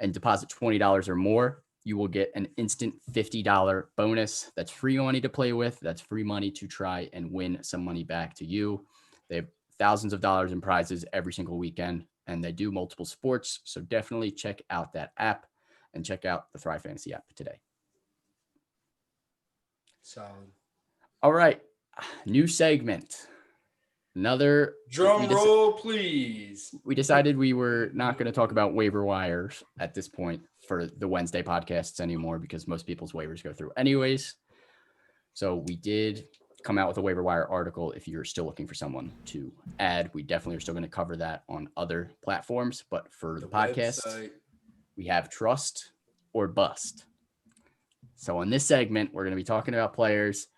and deposit $20 or more. You will get an instant $50 bonus. That's free money to play with. That's free money to try and win some money back to you. They have thousands of dollars in prizes every single weekend, and they do multiple sports. So definitely check out that app and check out the Thrive Fantasy app today.
Solid.
All right. New segment. Another
Drum roll, please.
We decided we were not going to talk about waiver wires at this point for the Wednesday podcasts anymore because most people's waivers go through anyways. So we did come out with a waiver wire article. If you're still looking for someone to add, we definitely are still going to cover that on other platforms. But for the podcast,
website.
We have trust or bust. So in this segment, we're going to be talking about players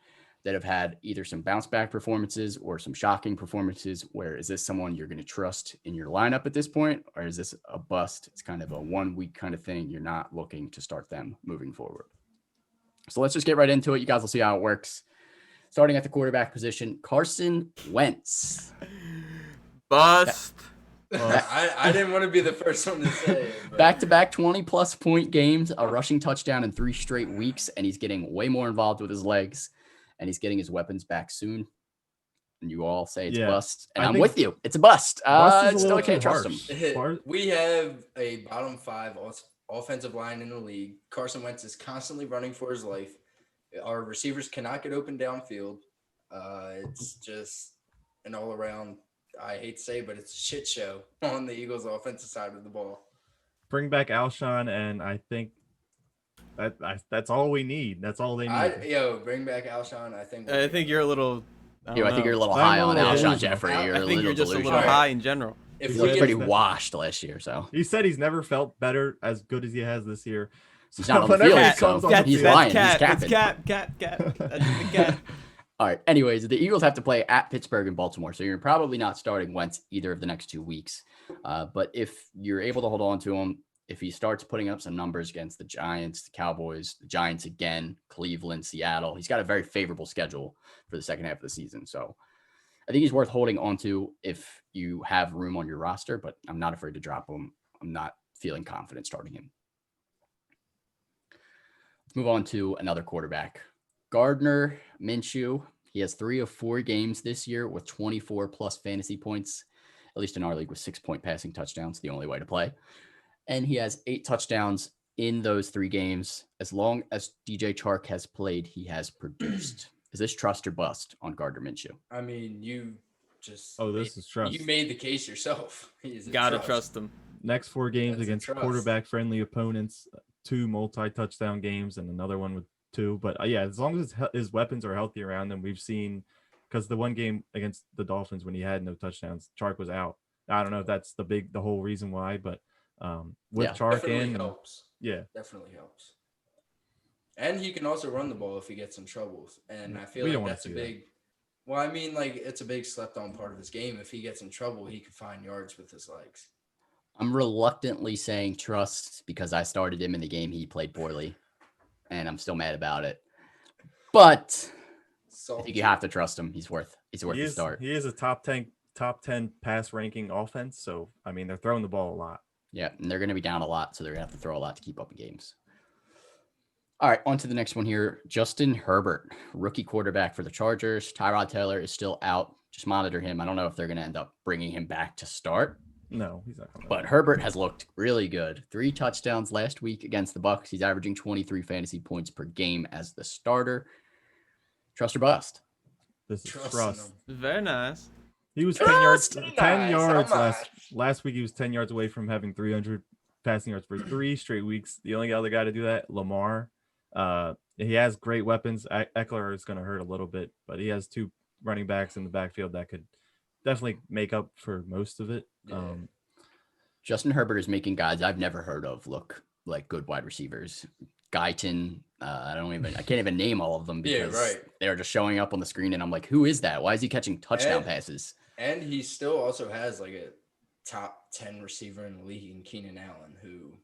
that have had either some bounce back performances or some shocking performances. Where is this someone you're going to trust in your lineup at this point? Or is this a bust? It's kind of a 1 week kind of thing. You're not looking to start them moving forward. So let's just get right into it. You guys will see how it works. Starting at the quarterback position, Carson Wentz.
Bust.
I didn't want to be the first one to say it. But
Back-to-back 20-plus point games, a rushing touchdown in 3 straight weeks, and he's getting way more involved with his legs. And he's getting his weapons back soon. And you all say it's a bust. And I'm with you. It's a bust. Still can't trust him.
We have a bottom 5 offensive line in the league. Carson Wentz is constantly running for his life. Our receivers cannot get open downfield. It's just an all-around, I hate to say, but it's a shit show on the Eagles' offensive side of the ball.
Bring back Alshon, and I think that's all we need. That's all they need.
Bring back Alshon. I think
you're a little.
I think you're a little high on Alshon Jeffrey.
I think you're just a little
delusional.
high in general.
He looked pretty washed last year, so
he said he's never felt better as good as he has this year.
He's not on the field, so he's lying. He's capping.
Cap. That's the cap.
All right. Anyways, the Eagles have to play at Pittsburgh and Baltimore, so you're probably not starting Wentz either of the next 2 weeks. But if you're able to hold on to him, if he starts putting up some numbers against the Giants, the Cowboys, the Giants again, Cleveland, Seattle, he's got a very favorable schedule for the second half of the season. So I think he's worth holding on to if you have room on your roster, but I'm not afraid to drop him. I'm not feeling confident starting him. Let's move on to another quarterback. Gardner Minshew. He has 3 of 4 games this year with 24 plus fantasy points, at least in our league with 6-point passing touchdowns, the only way to play. And he has 8 touchdowns in those 3 games, as long as DJ Chark has played, he has produced. Is this trust or bust on Gardner Minshew?
I mean, you just
this is trust.
You made the case yourself.
Gotta trust him.
Next 4 games
That's a
against
trust.
quarterback-friendly opponents, 2 multi-touchdown games and another one with 2. But yeah, as long as his weapons are healthy around him, we've seen, because the one game against the Dolphins when he had no touchdowns, Chark was out. I don't know if that's the whole reason why, but with Chark
definitely
in,
helps.
yeah,
Definitely helps. And he can also run the ball if he gets in trouble. And I feel
We don't
like
wanna
that's a
see
big – well, I mean, like, it's a big slept-on part of his game. If he gets in trouble, he can find yards with his legs.
I'm reluctantly saying trust because I started him in the game. He played poorly, and I'm still mad about it. But I think you have to trust him. He's worth the start.
He is a top 10 pass ranking offense. So, I mean, they're throwing the ball a lot.
Yeah, and they're going to be down a lot, so they're going to have to throw a lot to keep up in games. All right, on to the next one here. Justin Herbert, rookie quarterback for the Chargers. Tyrod Taylor is still out. Just monitor him. I don't know if they're going to end up bringing him back to start.
No, he's not coming.
But Herbert has looked really good. 3 touchdowns last week against the Bucs. He's averaging 23 fantasy points per game as the starter. Trust or bust?
This is
Trusting
trust.
him.
Very nice.
He was
Trust
10
nice.
yards
How much?
last week. He was 10 yards away from having 300 passing yards for 3 straight weeks. The only other guy to do that, Lamar. He has great weapons. Eckler is going to hurt a little bit, but he has 2 running backs in the backfield that could definitely make up for most of it.
Yeah.
Justin Herbert is making guys I've never heard of look like good wide receivers. Guyton, I can't even name all of them because they're just showing up on the screen, and I'm like, who is that? Why is he catching touchdown passes?
And he still also has like a top 10 receiver in the league in Keenan Allen, who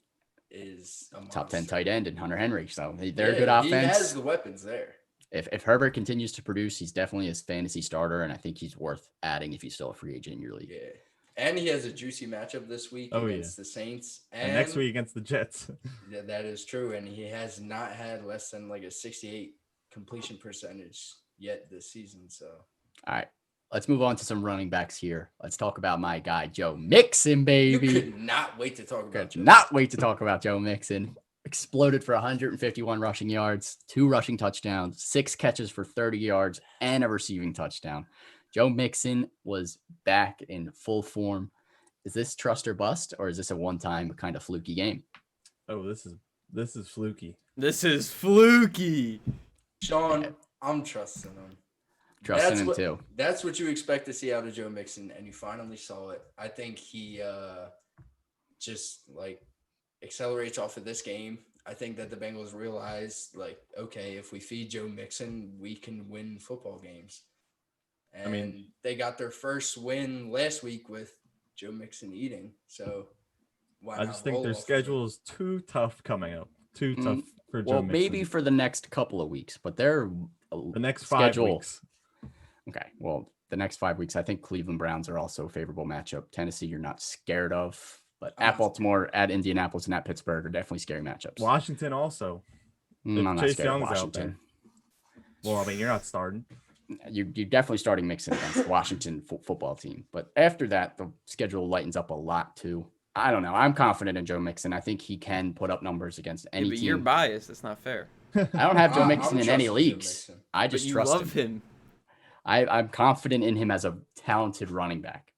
is a
Top 10
monster.
tight end and Hunter Henry. So they're a good offense.
He has the weapons there.
If Herbert continues to produce, he's definitely his fantasy starter, and I think he's worth adding if he's still a free agent in your league.
Yeah. And he has a juicy matchup this week against the Saints.
And next week against the Jets.
Yeah, that is true. And he has not had less than like a 68 completion percentage yet this season. So,
all right, let's move on to some running backs here. Let's talk about my guy, Joe Mixon, baby.
you could not wait to talk about
Joe Mixon. Exploded for 151 rushing yards, 2 rushing touchdowns, 6 catches for 30 yards, and a receiving touchdown. Joe Mixon was back in full form. Is this trust or bust, or is this a one-time kind of fluky game?
Oh, this is fluky.
This is fluky.
Sean, I'm trusting him.
Trusting him too.
That's what you expect to see out of Joe Mixon, and you finally saw it. I think he just like accelerates off of this game. I think that the Bengals realize, like, okay, if we feed Joe Mixon, we can win football games. And I mean, they got their first win last week with Joe Mixon eating. So why not?
I just think their schedule is too tough coming up. Too tough for Joe
Well,
Mixon.
maybe for the next couple of weeks, but they're
the next 5 weeks.
Okay. Well, the next 5 weeks, I think Cleveland Browns are also a favorable matchup. Tennessee, you're not scared of, but at Baltimore, at Indianapolis, and at Pittsburgh are definitely scary matchups.
Washington also.
I'm not
Chase
scared of
Young's out
Washington.
there. Well, I mean, you're not starting.
You're definitely starting Mixon against the Washington football team. But after that, the schedule lightens up a lot too. I don't know. I'm confident in Joe Mixon. I think he can put up numbers against any
but
team.
you're biased. That's not fair.
I don't have Joe Mixon in any
trusting Joe
leagues.
Mixon.
I just
But you
trust
love
him.
him.
I'm confident in him as a talented running back.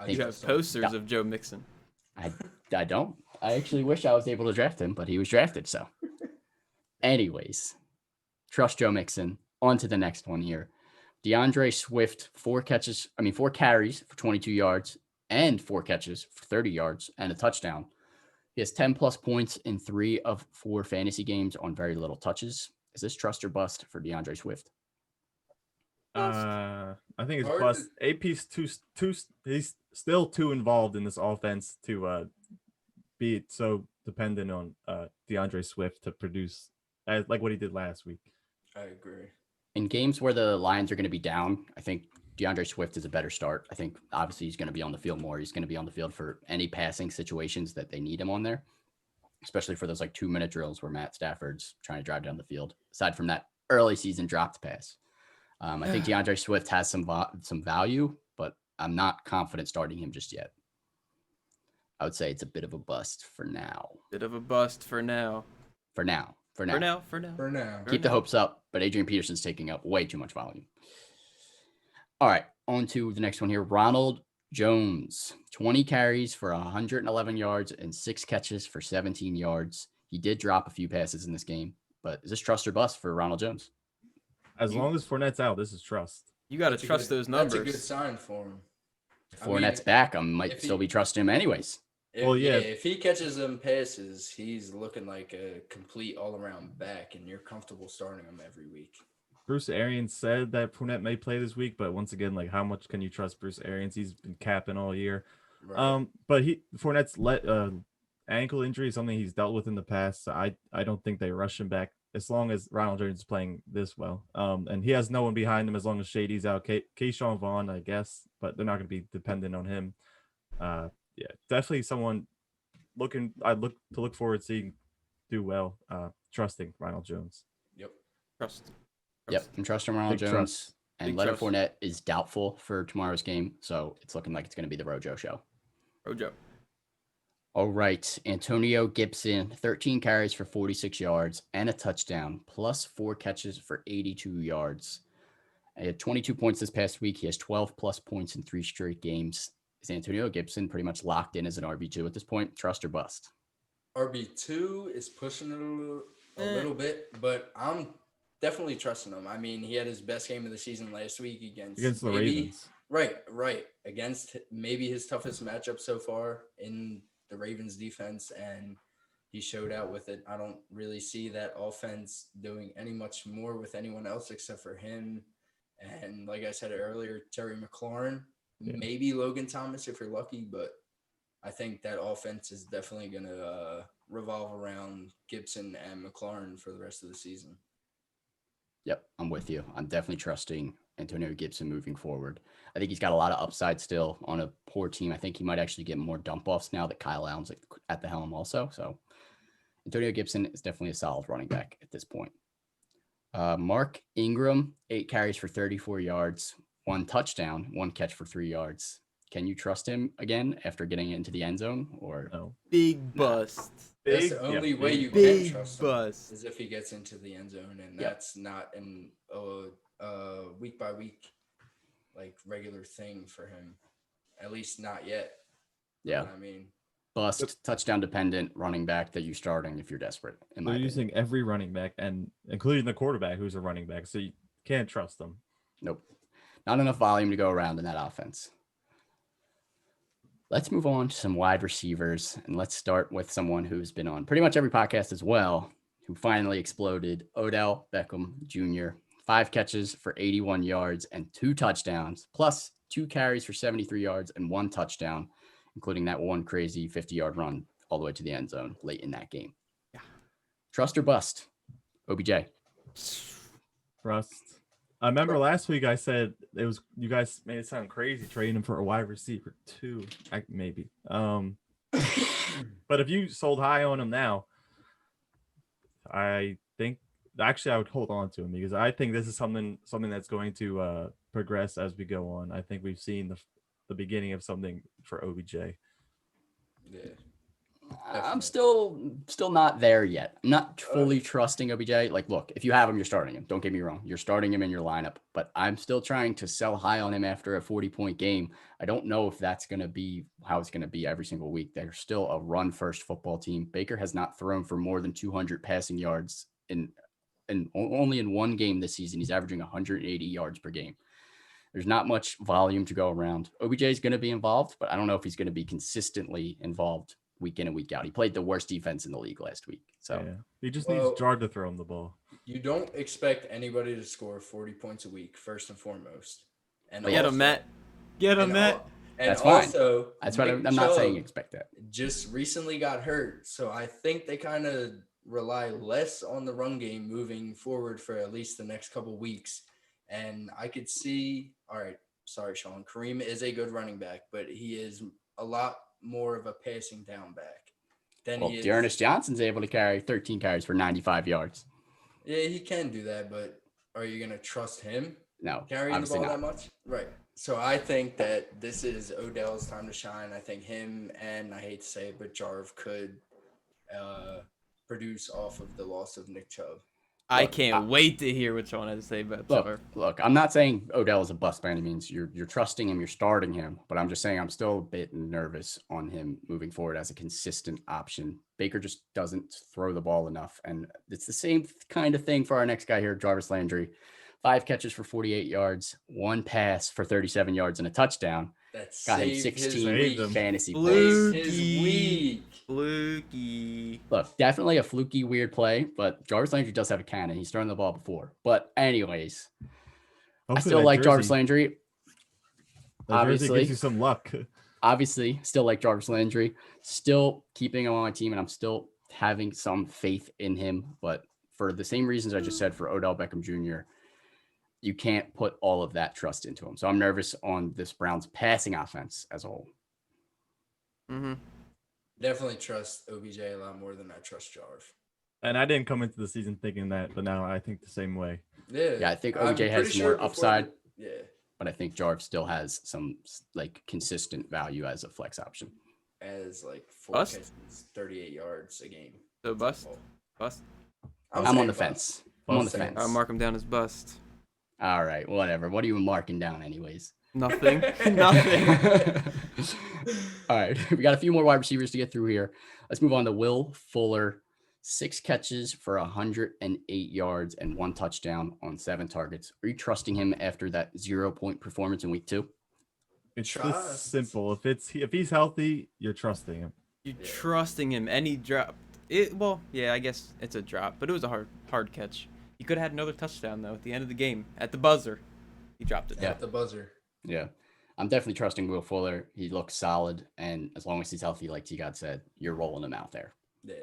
You have posters of Joe Mixon.
I don't. I actually wish I was able to draft him, but he was drafted. So, anyways, trust Joe Mixon. On to the next one here. Deandre Swift, 4 carries for 22 yards and 4 catches for 30 yards and a touchdown. He has 10 plus points in 3 of 4 fantasy games on very little touches. Is this trust or bust for Deandre Swift?
I think it's bust. AP's too. He's still too involved in this offense to be so dependent on DeAndre Swift to produce as like what he did last week.
I agree.
In games where the Lions are going to be down, I think DeAndre Swift is a better start. I think obviously he's going to be on the field more. He's going to be on the field for any passing situations that they need him on there, especially for those like 2-minute drills where Matt Stafford's trying to drive down the field. Aside from that early season dropped pass, I think DeAndre Swift has some value, but I'm not confident starting him just yet. I would say it's a bit of a bust for now.
Bit of a bust for now.
For now.
For now.
Keep the hopes up, but Adrian Peterson's taking up way too much volume. All right, on to the next one here. Ronald Jones, 20 carries for 111 yards and 6 catches for 17 yards. He did drop a few passes in this game, but is this trust or bust for Ronald Jones?
As long as Fournette's out, this is trust.
You got to trust those numbers.
That's a good sign for him.
If Fournette's back, I might still be trusting him anyways.
If he catches them passes, he's looking like a complete all-around back, and you're comfortable starting him every week.
Bruce Arians said that Fournette may play this week, but once again, like, how much can you trust Bruce Arians? He's been capping all year.
Right.
But Fournette's ankle injury is something he's dealt with in the past. So I don't think they rush him back as long as Ronald Jones is playing this well. And he has no one behind him as long as Shady's out. Keyshawn Vaughn, I guess, but they're not going to be dependent on him. Yeah, definitely someone I look forward to seeing do well. Trusting Ronald Jones.
Yep.
Trust.
Yep, I'm trusting Ronald Jones.
Trust.
And Leonard Fournette is doubtful for tomorrow's game, so it's looking like it's going to be the Rojo show.
Rojo.
All right, Antonio Gibson, 13 carries for 46 yards and a touchdown, plus 4 catches for 82 yards. He had 22 points this past week. He has 12 plus points in 3 straight games. Is Antonio Gibson pretty much locked in as an RB2 at this point? Trust or bust?
RB2 is pushing it a little bit, but I'm definitely trusting him. I mean, he had his best game of the season last week against
the Ravens.
Right. Against maybe his toughest matchup so far in the Ravens defense, and he showed out with it. I don't really see that offense doing any much more with anyone else except for him. And like I said earlier, Terry McLaurin, maybe Logan Thomas if you're lucky, but I think that offense is definitely going to revolve around Gibson and McLaurin for the rest of the season.
Yep, I'm with you. I'm definitely trusting Antonio Gibson moving forward. I think he's got a lot of upside still on a poor team. I think he might actually get more dump offs now that Kyle Allen's at the helm also. So Antonio Gibson is definitely a solid running back at this point. Mark Ingram, 8 carries for 34 yards, 1 touchdown, 1 catch for 3 yards. Can you trust him again after getting into the end zone? Or
no?
Big bust.
That's the only way you can trust him
bust
is if he gets into the end zone, and that's not in week by week like regular thing for him. At least not yet.
Yeah.
I mean,
bust, touchdown dependent running back that you're starting if you're desperate.
They're using every running back, and including the quarterback who's a running back, so you can't trust them.
Nope. Not enough volume to go around in that offense. Let's move on to some wide receivers, and let's start with someone who's been on pretty much every podcast as well, who finally exploded, Odell Beckham Jr. 5 catches for 81 yards and 2 touchdowns, plus 2 carries for 73 yards and 1 touchdown, including that one crazy 50-yard run all the way to the end zone late in that game.
Yeah.
Trust or bust?
OBJ.
Trust. I remember last week I said it was, you guys made it sound crazy trading him for a wide receiver too. Maybe. But if you sold high on him now, I think actually I would hold on to him because I think this is something that's going to progress as we go on. I think we've seen the beginning of something for OBJ.
Yeah.
I'm still not there yet. I'm not fully trusting OBJ. Like, look, if you have him, you're starting him. Don't get me wrong. You're starting him in your lineup, but I'm still trying to sell high on him after a 40-point game. I don't know if that's going to be how it's going to be every single week. They're still a run-first football team. Baker has not thrown for more than 200 passing yards in only in one game this season. He's averaging 180 yards per game. There's not much volume to go around. OBJ is going to be involved, but I don't know if he's going to be consistently involved week in and week out. He played the worst defense in the league last week. So
yeah. He just needs Jard to throw him the ball.
You don't expect anybody to score 40 points a week, first and foremost. And
get him, Matt. Get him, Matt.
And
that's
also,
fine. That's what I'm not saying expect that.
Just recently got hurt. So I think they kind of rely less on the run game moving forward for at least the next couple weeks. And I could see, all right, sorry, Sean, Kareem is a good running back, but he is a lot more of a passing down back than he is.
Dearness Johnson's able to carry 13 carries for 95 yards.
Yeah, he can do that, but are you going to trust him?
No,
carrying the ball
not.
that much? Right. So I think that this is Odell's time to shine. I think him and I hate to say it, but Jarv could produce off of the loss of Nick Chubb.
I can't wait to hear what Sean has to say about Chubb.
Look, I'm not saying Odell is a bust by any means. You're trusting him, you're starting him, but I'm just saying I'm still a bit nervous on him moving forward as a consistent option. Baker just doesn't throw the ball enough, and it's the same kind of thing for our next guy here, Jarvis Landry. 5 catches for 48 yards, 1 pass for 37 yards and a touchdown.
Got
him 16 fantasy
points.
His
week.
Fluky.
Look, definitely a fluky, weird play, but Jarvis Landry does have a cannon. He's throwing the ball before. But anyways, I still like Jarvis Landry.
Obviously, gives you some luck.
Obviously, still like Jarvis Landry. Still keeping him on my team, and I'm still having some faith in him. But for the same reasons I just said for Odell Beckham Jr., you can't put all of that trust into him. So I'm nervous on this Browns passing offense as a whole.
Mm-hmm.
Definitely trust OBJ a lot more than I trust Jarv.
And I didn't come into the season thinking that, but now I think the same way.
Yeah, I think OBJ has more upside. But I think Jarv still has some like consistent value as a flex option.
As like 4 catches, 38 yards a game.
So bust? Bust?
I'm on the fence. I'm on the fence.
I'll mark him down as bust.
All right, whatever. What are you marking down anyways?
Nothing. Nothing.
All right, we got a few more wide receivers to get through here. Let's move on to Will Fuller. 6 catches for 108 yards and 1 touchdown on 7 targets. Are you trusting him after that 0-point performance in week 2?
It's this simple. If he's healthy, you're trusting him.
You're trusting him. And he dropped it. Well, yeah, I guess it's a drop, but it was a hard catch. He could have had another touchdown though at the end of the game at the buzzer. He dropped it.
Yeah, at the buzzer.
Yeah. I'm definitely trusting Will Fuller. He looks solid, and as long as he's healthy, like T-God said, you're rolling him out there.
Yeah.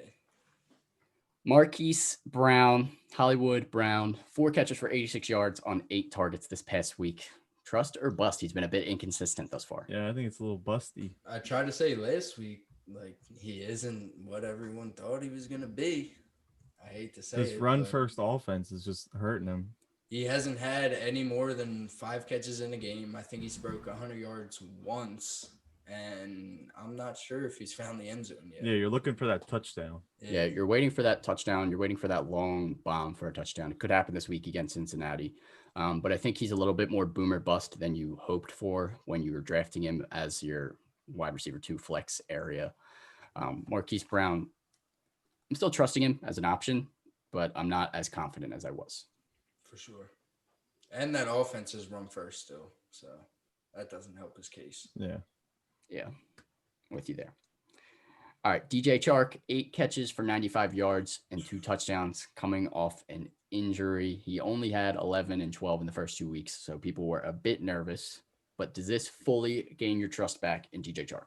Marquis Brown, Hollywood Brown, 4 catches for 86 yards on 8 targets this past week. Trust or bust? He's been a bit inconsistent thus far.
Yeah, I think it's a little busty.
I tried to say last week, like, he isn't what everyone thought he was going to be. I hate to say it.
His run-first offense is just hurting him.
He hasn't had any more than 5 catches in a game. I think he's broke 100 yards once, and I'm not sure if he's found the end zone yet.
Yeah, you're looking for that touchdown.
Yeah, you're waiting for that touchdown. You're waiting for that long bomb for a touchdown. It could happen this week against Cincinnati. But I think he's a little bit more boomer bust than you hoped for when you were drafting him as your wide receiver 2 flex area. Marquis Brown, I'm still trusting him as an option, but I'm not as confident as I was.
For sure. And that offense is run first still, so that doesn't help his case.
Yeah.
Yeah, with you there. All right, DJ Chark, 8 catches for 95 yards and 2 touchdowns coming off an injury. He only had 11 and 12 in the first 2 weeks, so people were a bit nervous. But does this fully gain your trust back in DJ Chark?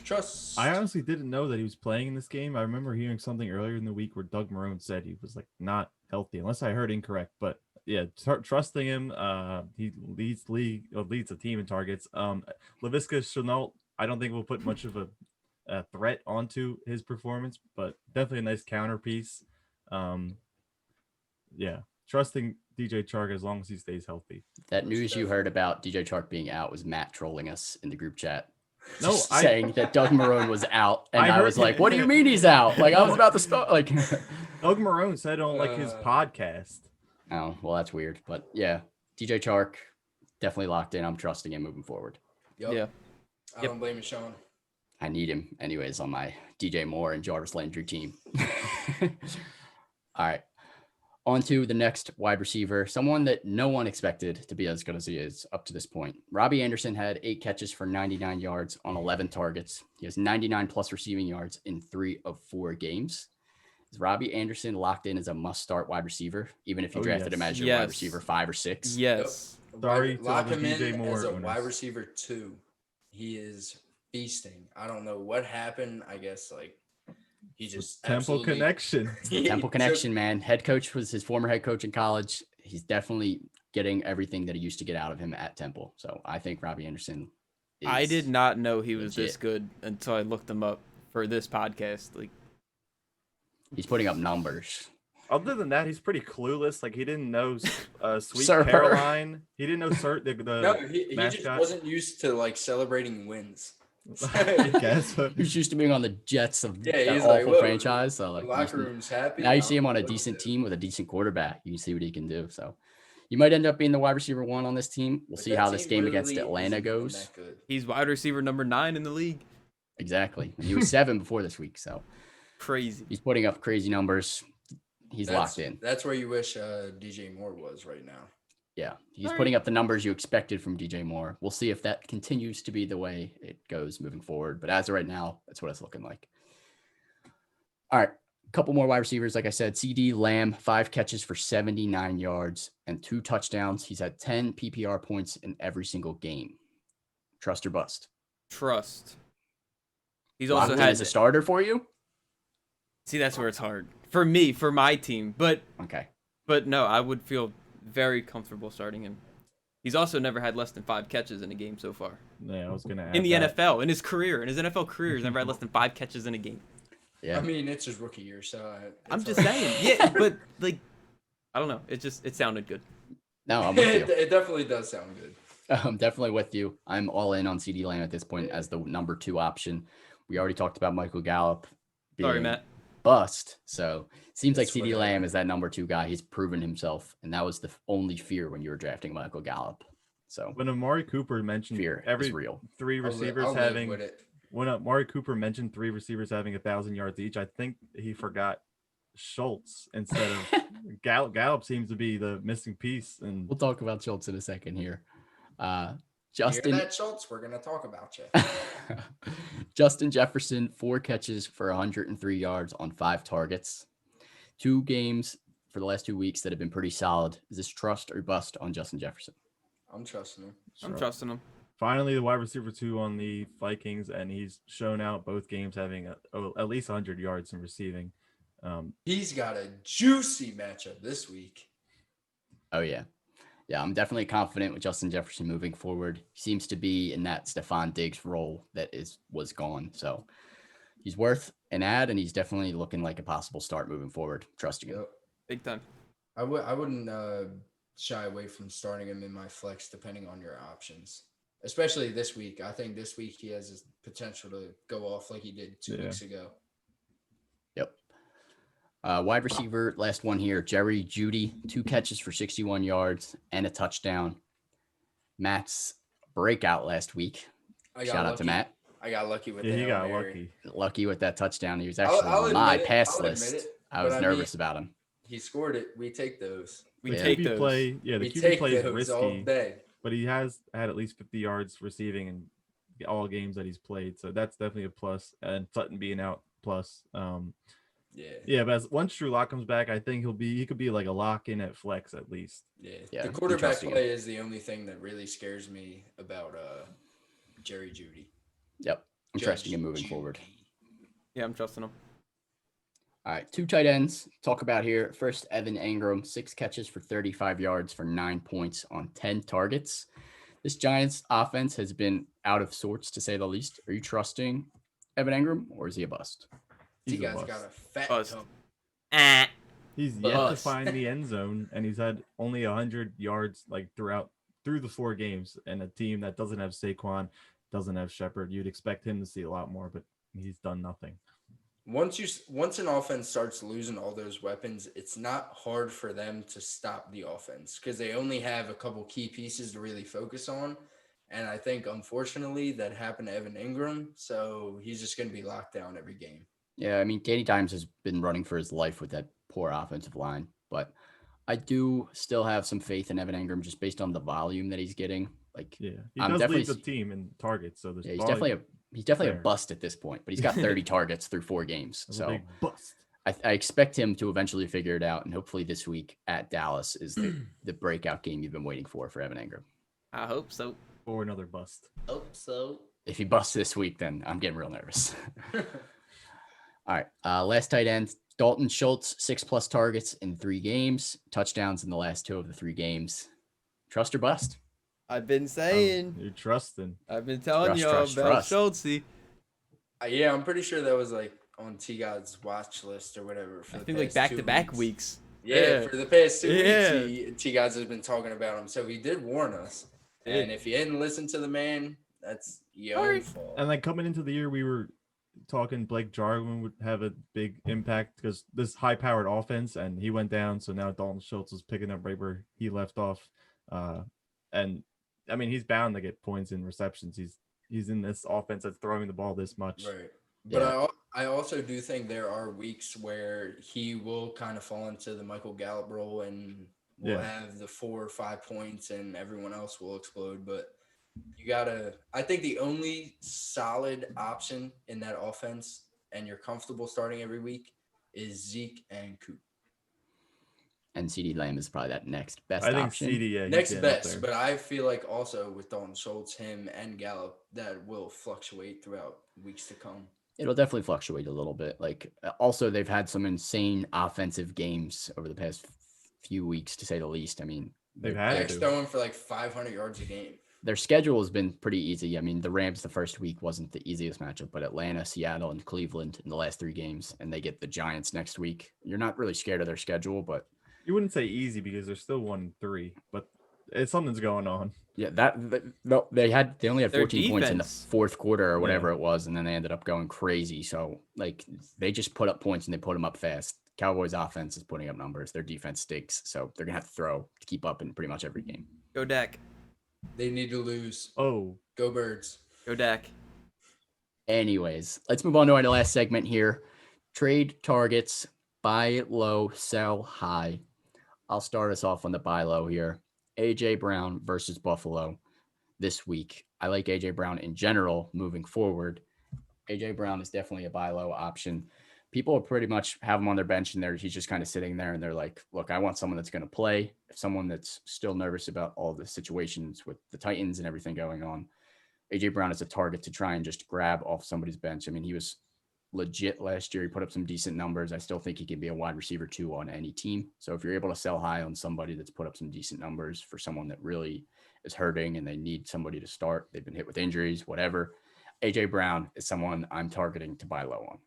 Trust.
I honestly didn't know that he was playing in this game. I remember hearing something earlier in the week where Doug Marrone said he was like not healthy, unless I heard incorrect. But yeah, trusting him. He leads the team in targets. Laviska Shenault, I don't think we'll put much of a threat onto his performance, but definitely a nice counterpiece. Yeah, trusting DJ Chark as long as he stays healthy.
That news you heard about DJ Chark being out was Matt trolling us in the group chat.
No,
saying that Doug Marrone was out, and I was like, "What do you mean he's out?" Like I was about to start. Like
Doug Marrone said on like his podcast.
Oh, well, that's weird, but yeah, DJ Chark definitely locked in. I'm trusting him moving forward.
Yep.
Yeah.
I don't blame you, Sean.
I need him anyways on my DJ Moore and Jarvis Landry team. All right. On to the next wide receiver, someone that no one expected to be as good as he is up to this point. Robbie Anderson had 8 catches for 99 yards on 11 targets. He has 99 plus receiving yards in 3 of 4 games. Is Robbie Anderson locked in as a must-start wide receiver, even if you drafted him as your wide receiver 5 or 6?
Yes.
Yep.
Sorry,
lock him
DJ
in
Moore
as a
owners.
wide receiver 2. He is feasting. I don't know what happened. I guess like he just
Temple connection.
Temple connection, man. Head coach was his former head coach in college. He's definitely getting everything that he used to get out of him at Temple. So I think Robbie Anderson
I did not know he was
legit.
this good until I looked him up for this podcast. Like
He's putting up numbers.
Other than that, he's pretty clueless. Like he didn't know Sweet
Sir.
Caroline. He didn't know Sir the
No, he just
mascot.
wasn't used to like celebrating wins.
I guess.
He's used to being on the Jets of
Yeah,
that
he's
awful
like, "Whoa,
franchise. So
The
like
locker room's happy.
now you see him on a
What do
decent
we do?
team with a decent quarterback. You can see what he can do. So you might end up being the wide receiver 1 on this team. We'll
But
see
that
how this
team
game
really
against Atlanta
isn't even
goes.
that good.
He's wide receiver number 9 in the league.
Exactly. And he was 7 before this week. So
Crazy.
he's putting up crazy numbers. He's locked in.
That's where you wish DJ Moore was right now.
Yeah, he's
All right.
putting up the numbers you expected from DJ Moore. We'll see if that continues to be the way it goes moving forward. But as of right now, that's what it's looking like. All right, a couple more wide receivers. Like I said, CD Lamb, 5 catches for 79 yards and 2 touchdowns. He's had 10 PPR points in every single game. Trust or bust?
Trust. He's
Locked
also
in
had
as a starter for you?
See, that's where it's hard for me, for my team. But
Okay.
no, I would feel very comfortable starting him. He's also never had less than 5 catches in a game so far.
Yeah, I was gonna add
In the
that.
NFL, in his NFL career, he's never had less than 5 catches in a game.
Yeah.
I mean, it's his rookie year, so
I'm
it's
just
all-
saying. Yeah, but like, I don't know. It sounded good.
No, I'm with you.
it definitely does sound good.
I'm definitely with you. I'm all in on CD Lamb at this point as the number 2 option. We already talked about Michael Gallup being
Sorry, Matt.
bust. So seems like
That's
CD
whatever.
Lamb is that number 2 guy. He's proven himself, and that was the only fear when you were drafting Michael Gallup. So
When Amari Cooper mentioned
fear
every
is real.
3
I'll li-
receivers
I'll live
having
with it.
when Amari Cooper mentioned 3 receivers having 1,000 yards each, I think he forgot Schultz instead of Gallup. Gallup seems to be the missing piece, and
We'll talk about Schultz in a second here.
You
Justin
hear that, Schultz? We're gonna talk about you.
Justin Jefferson, 4 catches for 103 yards on 5 targets. 2 games for the last 2 weeks that have been pretty solid. Is this trust or bust on Justin Jefferson?
I'm trusting him.
I'm trusting him.
finally the wide receiver 2 on the Vikings, and he's shown out both games having at least 100 yards in receiving.
He's got a juicy matchup this week.
Oh, yeah. Yeah, I'm definitely confident with Justin Jefferson moving forward. He seems to be in that Stephon Diggs role that was gone. So he's worth an add, and he's definitely looking like a possible start moving forward. Trusting him.
Yep.
Big time.
I wouldn't shy away from starting him in my flex depending on your options, especially this week. I think this week he has his potential to go off like he did 2 weeks ago.
Yep. Wide receiver, last one here, Jerry Jeudy, 2 catches for 61 yards and a touchdown. Matt's breakout last week. Shout out to Matt.
I got lucky with
Yeah,
the
he
Hail
got
Mary.
lucky.
Lucky with that touchdown. He was actually
I'll
on my
admit it.
pass
I'll admit
list.
it.
I was
But I
nervous
mean-
about him.
He scored it. We take those.
We
Yeah.
take
QB
those.
play, the
We
QB
take
play is
those all
risky,
day.
but he has had at least 50 yards receiving in all games that he's played, so that's definitely a plus. And Sutton being out plus.
Yeah.
But once Drew Lock comes back, I think he could be like a lock in at flex at least.
Yeah.
Yeah,
The
I'm
quarterback
trusting him.
play is the only thing that really scares me about Jerry Jeudy.
Yep. I'm
Judge
trusting him moving
Jeudy.
forward.
Yeah, I'm trusting him.
All right, 2 tight ends. Talk about here. First, Evan Engram, 6 catches for 35 yards for 9 points on 10 targets. This Giants offense has been out of sorts, to say the least. Are you trusting Evan Engram, or is he a bust?
He
He's a
guys
bust.
got a fat
Bust.
tummy.
He's yet to
Bust.
find the end zone, and he's had only 100 yards like through the 4 games. And a team that doesn't have Saquon, doesn't have Shepard, you'd expect him to see a lot more, but he's done nothing.
Once an offense starts losing all those weapons, it's not hard for them to stop the offense because they only have a couple key pieces to really focus on. And I think, unfortunately, that happened to Evan Engram. So he's just going to be locked down every game.
Yeah, I mean, Danny Dimes has been running for his life with that poor offensive line, but I do still have some faith in Evan Engram just based on the volume that he's getting. Like,
Yeah, he
I'm
does
definitely
lead the team in targets, so there's
yeah, he's
volume.
definitely a
there.
bust at this point, but he's got 30 targets through 4 games.
That's a
So
big bust.
I expect him to eventually figure it out, and hopefully this week at Dallas is the breakout game you've been waiting for Evan Engram.
I hope so.
Or another bust.
Hope so.
If he busts this week, then I'm getting real nervous. All right. Last tight end, Dalton Schultz, 6+ targets in 3 games, touchdowns in the last 2 of the 3 games. Trust or bust?
I've been saying.
You're trusting.
I've been telling
Trust,
y'all
trust,
about
trust.
Schultzy.
Yeah, I'm pretty sure that was like on T God's watch list or whatever. For
I
the
think like
past
back
2
to back
weeks.
weeks.
Yeah, for the past 2
Yeah.
weeks, T Gods has been talking about him. So he did warn us. And if you hadn't listened to the man, that's your own fault.
And like coming into the year, we were talking Blake Jarwin would have a big impact because this high-powered offense, and he went down. So now Dalton Schultz is picking up right where he left off. And I mean, he's bound to get points in receptions. He's in this offense that's throwing the ball this much.
Right. But I also do think there are weeks where he will kind of fall into the Michael Gallup role and will have the 4 or 5 points and everyone else will explode. But I think the only solid option in that offense and you're comfortable starting every week is Zeke and Coop.
And CeeDee Lamb is probably that next best
I think
option.
CeeDee,
Next best, but I feel like also with Dalton Schultz, him and Gallup, that will fluctuate throughout weeks to come.
It'll definitely fluctuate a little bit. Like also they've had some insane offensive games over the past few weeks, to say the least. I mean,
They're throwing for like 500 yards a game.
Their schedule has been pretty easy. I mean, the Rams the first week wasn't the easiest matchup, but Atlanta, Seattle, and Cleveland in the last 3 games, and they get the Giants next week. You're not really scared of their schedule, but
you wouldn't say easy because they're still 1-3, but something's going on.
Yeah, they only had 14 points in the fourth quarter or whatever it was, and then they ended up going crazy. So like they just put up points and they put them up fast. Cowboys offense is putting up numbers. Their defense stinks, so they're gonna have to throw to keep up in pretty much every game.
Go Dak.
They need to lose.
Oh,
go Birds.
Go Dak.
Anyways, let's move on to our last segment here. Trade targets, buy low, sell high. I'll start us off on the buy low here. A.J. Brown versus Buffalo this week. I like A.J. Brown in general moving forward. A.J. Brown is definitely a buy low option. People pretty much have him on their bench and he's just kind of sitting there and they're like, look, I want someone that's going to play. If someone that's still nervous about all the situations with the Titans and everything going on, A.J. Brown is a target to try and just grab off somebody's bench. I mean, he was legit last year. He put up some decent numbers. I still think he can be a wide receiver 2 on any team. So if you're able to sell high on somebody that's put up some decent numbers for someone that really is hurting and they need somebody to start, they've been hit with injuries, whatever, A.J. Brown is someone I'm targeting to buy low on.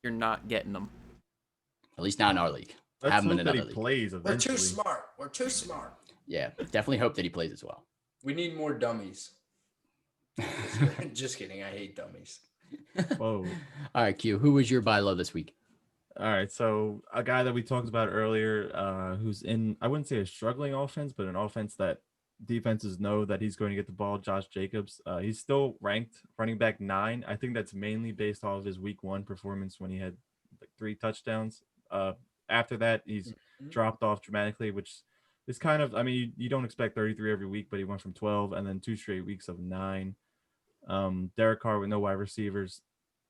You're not getting them.
At least not in our league.
Let's
have him in
hope that
another
he
league.
plays eventually.
We're too smart.
Yeah, definitely hope that he plays as well.
We need more dummies. Just kidding. I hate dummies.
Whoa.
All right, Q. Who was your buy low this week?
All right, so a guy that we talked about earlier, who's in, I wouldn't say a struggling offense, but an offense that defenses know that he's going to get the ball, Josh Jacobs. He's still ranked running back 9. I think that's mainly based off of his week 1 performance when he had like 3 touchdowns. After that, he's dropped off dramatically, which is kind of, I mean, you don't expect 33 every week, but he went from 12 and then 2 straight weeks of 9. Derek Carr with no wide receivers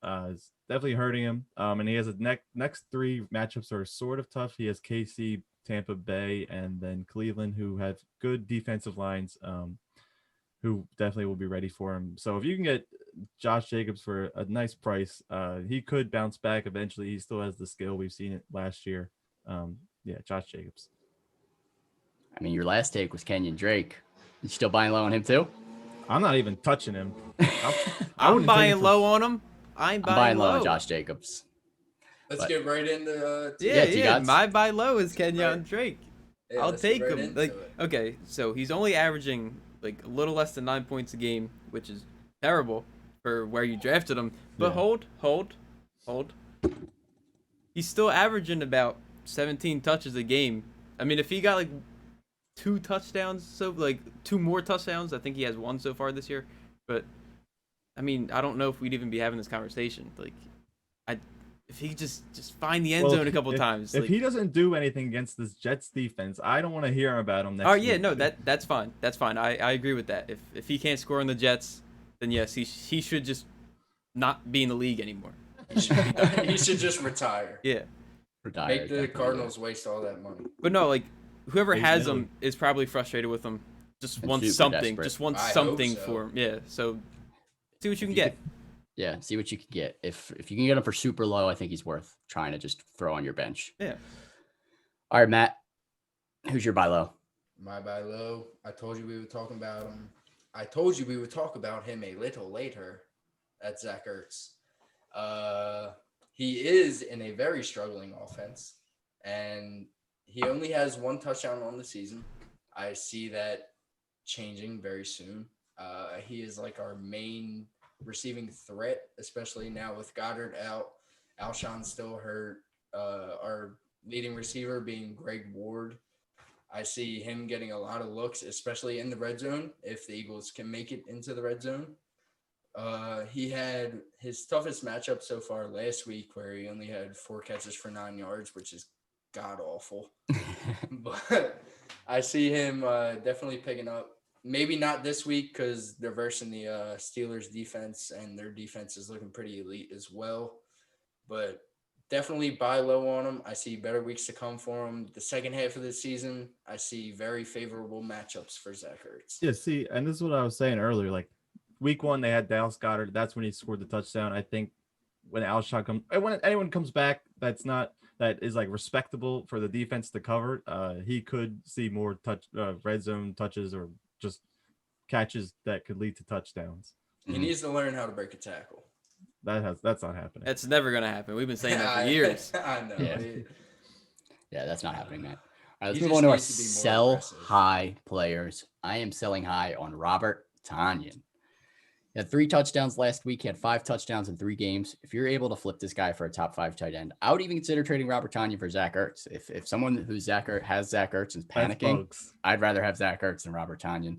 is definitely hurting him. And he has a next 3 matchups are sort of tough. He has KC, Tampa Bay, and then Cleveland, who have good defensive lines, who definitely will be ready for him. So if you can get Josh Jacobs for a nice price, he could bounce back eventually. He still has the skill. We've seen it last year. Josh Jacobs.
I mean, your last take was Kenyon Drake. You still buying low on him too?
I'm not even touching him.
I'm buying low on him. I'm buying low
on Josh Jacobs.
Let's get right into
my buy low is Kenyon Drake.
Yeah,
I'll take him. Okay, so he's only averaging like a little less than 9 points a game, which is terrible for where you drafted him. But hold. He's still averaging about 17 touches a game. I mean, if he got like 2 touchdowns, so like 2 more touchdowns, I think he has 1 so far this year. But I mean, I don't know if we'd even be having this conversation. Like, if he just find the end zone a couple times.
If he doesn't do anything against this Jets defense, I don't want to hear about him next week.
No, that's fine. That's fine. I agree with that. If he can't score on the Jets, then yes, he should just not be in the league anymore.
He should just retire.
Yeah.
Retire.
Make the Cardinals waste all that money.
But no, like whoever has him is probably frustrated with him. Just wants something.
Desperate.
Just wants something for him. Yeah. So see what you can get.
Yeah, see what you can get. If you can get him for super low, I think he's worth trying to just throw on your bench.
Yeah.
All right, Matt. Who's your buy low?
My buy low. I told you we would talk about him. I told you we would talk about him a little later. That's Zach Ertz. he is in a very struggling offense, and he only has 1 touchdown on the season. I see that changing very soon. He is like our main receiving threat, especially now with Goddard out, Alshon still hurt. Our leading receiver being Greg Ward. I see him getting a lot of looks, especially in the red zone, if the Eagles can make it into the red zone. He had his toughest matchup so far last week, where he only had 4 catches for 9 yards, which is god awful. But I see him definitely picking up. Maybe not this week because they're versing the Steelers defense, and their defense is looking pretty elite as well. But definitely buy low on him. I see better weeks to come for him. The second half of the season, I see very favorable matchups for Zach Ertz.
Yeah, see, and this is what I was saying earlier. Like week 1, they had Dallas Goedert. That's when he scored the touchdown. I think when Alshon comes, when anyone comes back, that is like respectable for the defense to cover. He could see more red zone touches or just catches that could lead to touchdowns.
He needs to learn how to break a tackle.
That's not happening.
That's never gonna happen. We've been saying that for years.
I know.
Yeah, that's not happening, man. All right, let's
He
move on
just
to our
needs to be more
sell
aggressive.
high players. I am selling high on Robert Tonyan. He had 3 touchdowns last week. He had 5 touchdowns in 3 games. If you're able to flip this guy for a top 5 tight end, I would even consider trading Robert Tonyan for Zach Ertz. If someone who has Zach Ertz and is panicking, I'd rather have Zach Ertz than Robert Tonyan.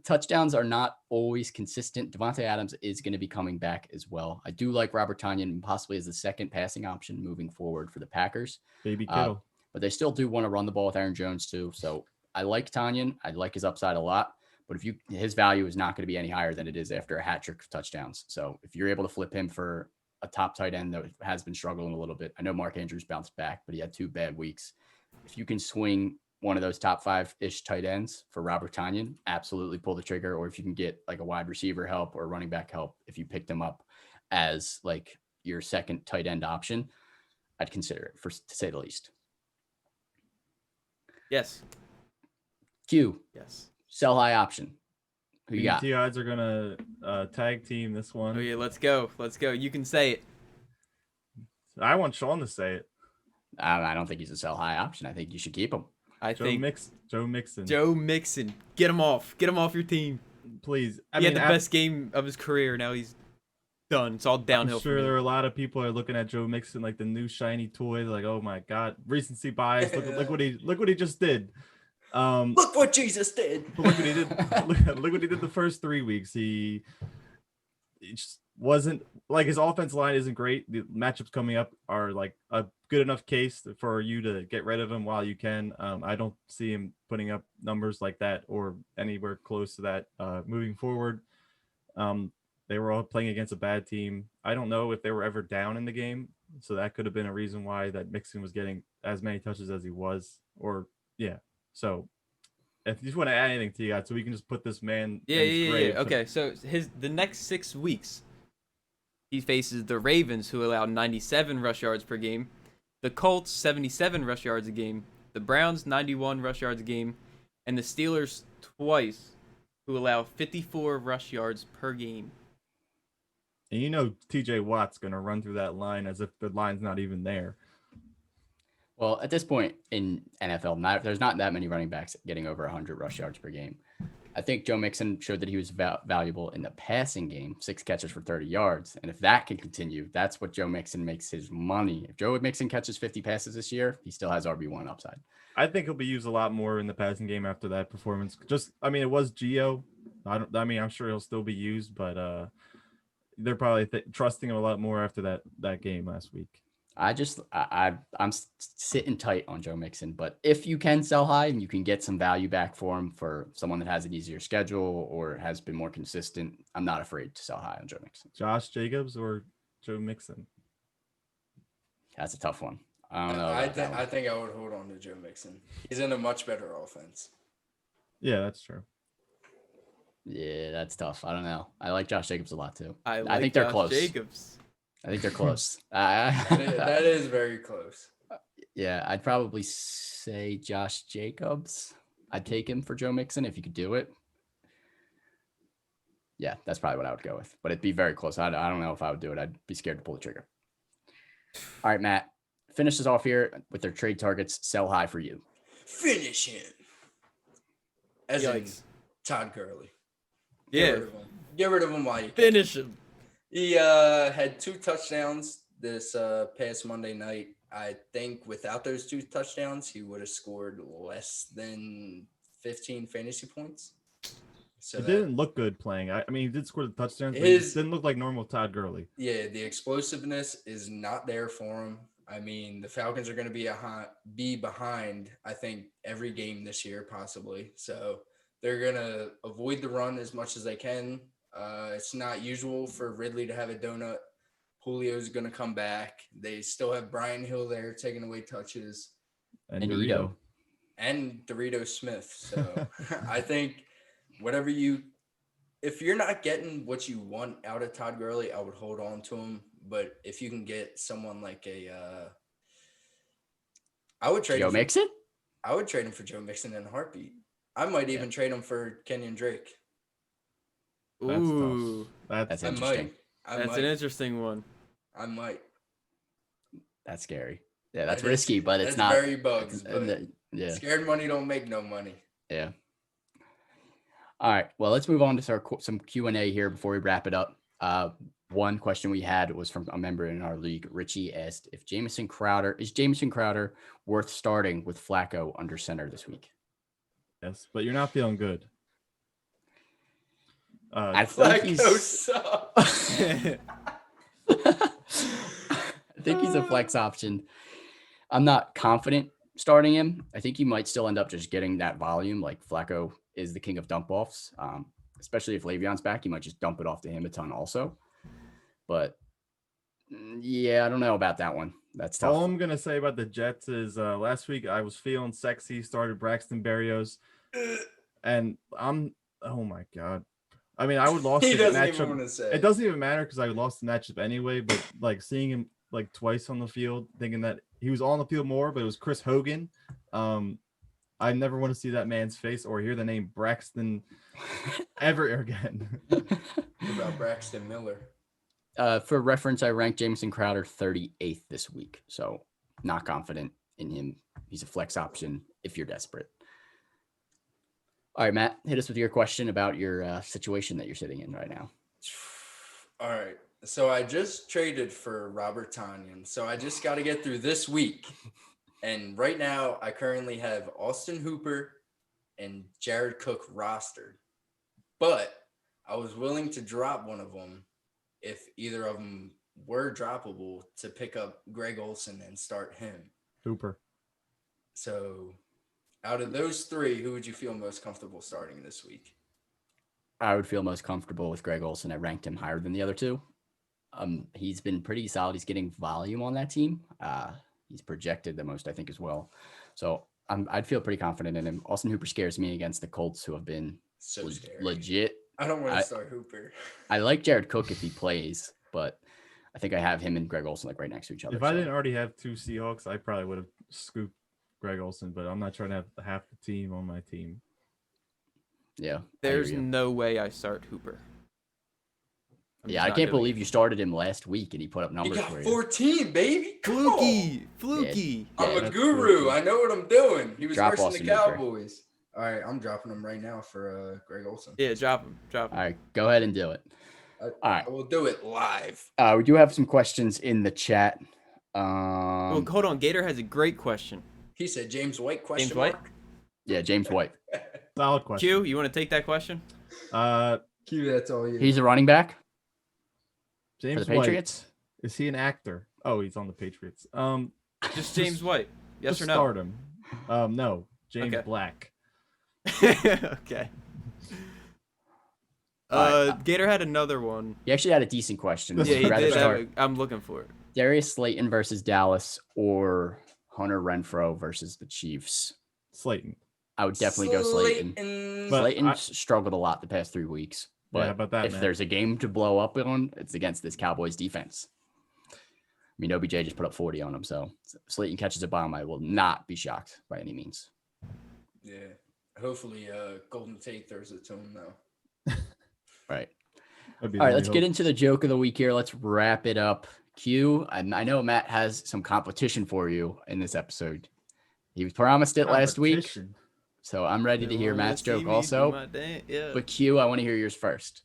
Touchdowns are not always consistent. Devontae Adams is going to be coming back as well. I do like Robert Tonyan possibly as the second passing option moving forward for the Packers.
Baby Kittle.
But they still do want to run the ball with Aaron Jones too. So I like Tonyan. I like his upside a lot. But his value is not going to be any higher than it is after a hat trick of touchdowns. So if you're able to flip him for a top tight end that has been struggling a little bit, I know Mark Andrews bounced back, but he had 2 bad weeks. If you can swing one of those top 5-ish tight ends for Robert Tonyan, absolutely pull the trigger. Or if you can get like a wide receiver help or running back help, if you picked him up as like your second tight end option, I'd consider it, to say the least.
Yes.
Q.
Yes.
Sell high option. Who you got?
BT odds are gonna tag team this one.
Oh yeah, let's go. Let's go. You can say it.
I want Sean to say it.
I don't think he's a sell high option. I think you should keep him.
Joe Mixon.
Joe Mixon. Get him off. Get him off your team.
Please.
He had the best game of his career. Now he's done. It's all downhill.
I'm sure there are a lot of people are looking at Joe Mixon like the new shiny toy. They're like, oh my God, recency bias. Look what he just did.
Look what Jesus did.
Look what he did. Look what he did the first 3 weeks. He just wasn't like, his offense line isn't great. The matchups coming up are like a good enough case for you to get rid of him while you can. I don't see him putting up numbers like that or anywhere close to that moving forward. They were all playing against a bad team. I don't know if they were ever down in the game, so that could have been a reason why that Mixon was getting as many touches as he was. Or yeah. So if you just want to add anything to you guys, so we can just put this man.
Yeah. Okay, so the next 6 weeks, he faces the Ravens, who allow 97 rush yards per game, the Colts 77 rush yards a game, the Browns 91 rush yards a game, and the Steelers twice, who allow 54 rush yards per game.
And you know TJ Watt's gonna run through that line as if the line's not even there.
Well, at this point in NFL, there's not that many running backs getting over 100 rush yards per game. I think Joe Mixon showed that he was valuable in the passing game, 6 catches for 30 yards. And if that can continue, that's what Joe Mixon makes his money. If Joe Mixon catches 50 passes this year, he still has RB1 upside.
I think he'll be used a lot more in the passing game after that performance. It was Gio. I'm sure he'll still be used, but they're probably trusting him a lot more after that game last week.
I'm sitting tight on Joe Mixon, but if you can sell high and you can get some value back for him for someone that has an easier schedule or has been more consistent, I'm not afraid to sell high on Joe Mixon.
Josh Jacobs or Joe Mixon?
That's a tough one. I don't know.
I think I would hold on to Joe Mixon. He's in a much better offense.
Yeah, that's true.
Yeah, that's tough. I don't know. I like Josh Jacobs a lot too.
I
think they're
Josh
close.
Jacobs.
I think they're close.
That is very close.
Yeah, I'd probably say Josh Jacobs. I'd take him for Joe Mixon if you could do it. Yeah, that's probably what I would go with. But it'd be very close. I don't know if I would do it. I'd be scared to pull the trigger. All right, Matt. Finish us off here with their trade targets. Sell high for you.
Finish him. As in
Yikes.
Todd Gurley.
Yeah.
Get rid of him while you can.
Finish him.
He had 2 touchdowns this past Monday night. I think without those 2 touchdowns, he would have scored less than 15 fantasy points. So
It didn't look good playing. I mean, he did score the touchdowns, but
His-
it didn't look like normal Todd Gurley.
Yeah, the explosiveness is not there for him. I mean, the Falcons are going to be behind, I think, every game this year, possibly. So they're going to avoid the run as much as they can. It's not usual for Ridley to have a donut. Julio's going to come back. They still have Brian Hill there taking away touches.
And
And
Dorito.
Ito.
And Dorito Smith. So I think if you're not getting what you want out of Todd Gurley, I would hold on to him. But if you can get someone like I would trade
Joe Mixon?
I would trade him for Joe Mixon in a heartbeat. I might even trade him for Kenyon Drake.
That's
Ooh.
tough.
That's
I
interesting.
might. I
That's
might.
an interesting one.
I might.
That's scary. Yeah, that's
That is-
risky, but it's
that's
not.
very bugs.
it's-
But
yeah.
scared money don't make no money.
Yeah. All right. Well, let's move on to some Q&A here before we wrap it up. One question we had was from a member in our league. Richie asked if Jamison Crowder worth starting with Flacco under center this week?
Yes, but you're not feeling good.
I think
Flacco
he's
sucks.
I think he's a flex option. I'm not confident starting him. I think he might still end up just getting that volume. Like Flacco is the king of dump offs, especially if Le'Veon's back. You might just dump it off to him a ton also. But yeah, I don't know about that one. That's tough.
All I'm gonna say about the Jets is last week I was feeling sexy, started Braxton Barrios, and oh my god. I mean, I would lost
He
the
doesn't even
matchup.
want to say.
It doesn't even matter because I lost the matchup anyway. But like seeing him like twice on the field, thinking that he was on the field more, but it was Chris Hogan. I never want to see that man's face or hear the name Braxton ever again.
What about Braxton Miller?
For reference, I ranked Jamison Crowder 38th this week. So not confident in him. He's a flex option if you're desperate. All right, Matt, hit us with your question about your situation that you're sitting in right now.
All right. So I just traded for Robert Tonyan. So I just got to get through this week. And right now, I currently have Austin Hooper and Jared Cook rostered. But I was willing to drop one of them if either of them were droppable to pick up Greg Olsen and start him.
Hooper.
So out of those 3, who would you feel most comfortable starting this week?
I would feel most comfortable with Greg Olsen. I ranked him higher than the other 2. He's been pretty solid. He's getting volume on that team. He's projected the most, I think, as well. So I'd feel pretty confident in him. Austin Hooper scares me against the Colts, who have been
So scary.
legit.
I don't want to start Hooper.
I like Jared Cook if he plays, but I think I have him and Greg Olsen like right next to each other.
If I didn't already have 2 Seahawks, I probably would have scooped Greg Olsen, but I'm not trying to have half the team on my team.
Yeah.
There's no way I start Hooper. I'm
Yeah,
just
I
not
can't
doing
believe
it.
you started him last week and he put up
He
numbers
got
for you.
14, baby. Come on.
Fluky.
Yeah,
I'm a
that's
guru.
true.
I know what I'm doing. He was
Drop
versing
Austin
the
Hooper.
Cowboys. All right, I'm dropping him right now for Greg Olsen.
Yeah, drop him.
All right, go ahead and do it. All right.
I will do it live.
We do have some questions in the chat.
Well, hold on. Gator has a great question.
He said James White question
James White?
mark.
Yeah, James White.
Solid question.
Q, you want to take that question?
Q, that's all you.
He's a running back for
James
the
White.
Patriots.
Is he an actor? Oh, he's on the Patriots.
Just James White. Yes
just
or no?
start him. No. James
Okay.
Black.
Okay.
Alright.
Gator had another one.
He actually had a decent question.
Yeah, he
Rather
did.
start
I'm looking for it.
Darius Slayton versus Dallas or Hunter Renfrow versus the Chiefs.
Slayton.
I would definitely go Slayton.
But
Slayton
I-
struggled a lot the past 3 weeks. But
Yeah, how about that,
if
man?
there's a game to blow up on, it's against this Cowboys defense. I mean, OBJ just put up 40 on him, so Slayton catches a bomb. I will not be shocked by any means.
Yeah. Hopefully, Golden Tate throws it to him though.
Right.
That'd be
All right,
the
let's
only
get
hope.
into the joke of the week here. Let's wrap it up. Q, I know Matt has some competition for you in this episode. He promised it last week,
Competition.
so I'm ready to hear Matt's joke also.
Yeah.
But Q, I want to hear yours first.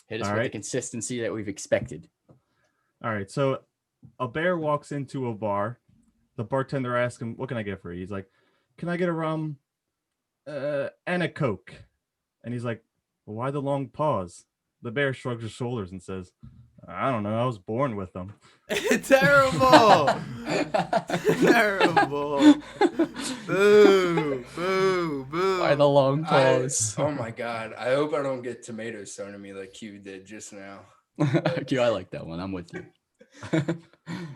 Hit us
All
with the
right.
consistency that we've expected.
All right. So a bear walks into a bar. The bartender asks him, "What can I get for you?" He's like, "Can I get a rum and a Coke?" And he's like, "Well, why the long pause?" The bear shrugs his shoulders and says, "I don't know. I was born with them."
Terrible. Terrible. Boo. Boo. Boo.
Why the long pause?
Oh my God. I hope I don't get tomatoes thrown at me like Q did just now.
Q, I like that one. I'm with you.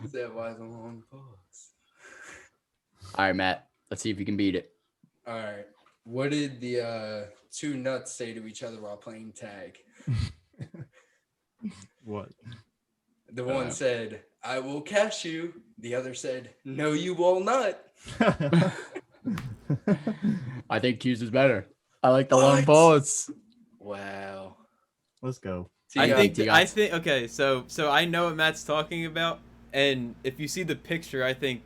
Is that why the long pause?
All right, Matt. Let's see if you can beat it.
All right. What did the two nuts say to each other while playing tag?
What?
The one said, "I will catch you." The other said, "No, you will not."
I think Q's is better. I like the
What?
long pause.
Wow.
Let's go.
I think okay, so I know what Matt's talking about, and if you see the picture, I think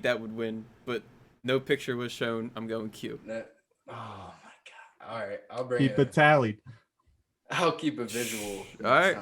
that would win, but no picture was shown. I'm going Q.
Oh my God. All right. I'll bring
Keep it tallied.
I'll keep a visual.
All right.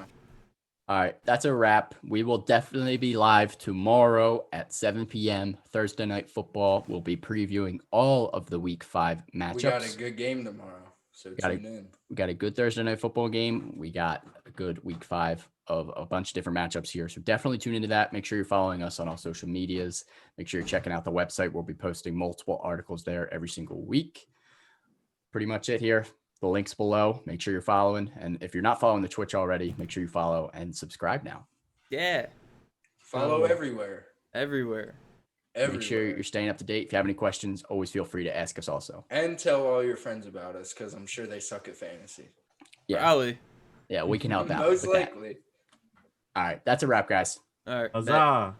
All right, that's a wrap. We will definitely be live tomorrow at 7 p.m. Thursday Night Football. We'll be previewing all of the Week 5 matchups.
We got a good game tomorrow, so tune in.
We got a good Thursday Night Football game. We got a good Week 5 of a bunch of different matchups here. So definitely tune into that. Make sure you're following us on all social medias. Make sure you're checking out the website. We'll be posting multiple articles there every single week. Pretty much it here. The link's below. Make sure you're following. And if you're not following the Twitch already, make sure you follow and subscribe now.
Yeah.
Follow everywhere.
Everywhere.
Make sure you're staying up to date. If you have any questions, always feel free to ask us also.
And tell all your friends about us, because I'm sure they suck at fantasy.
Yeah.
Probably.
Yeah, we can help out.
Most
with that.
likely.
All right. That's a wrap, guys.
All right.
Huzzah!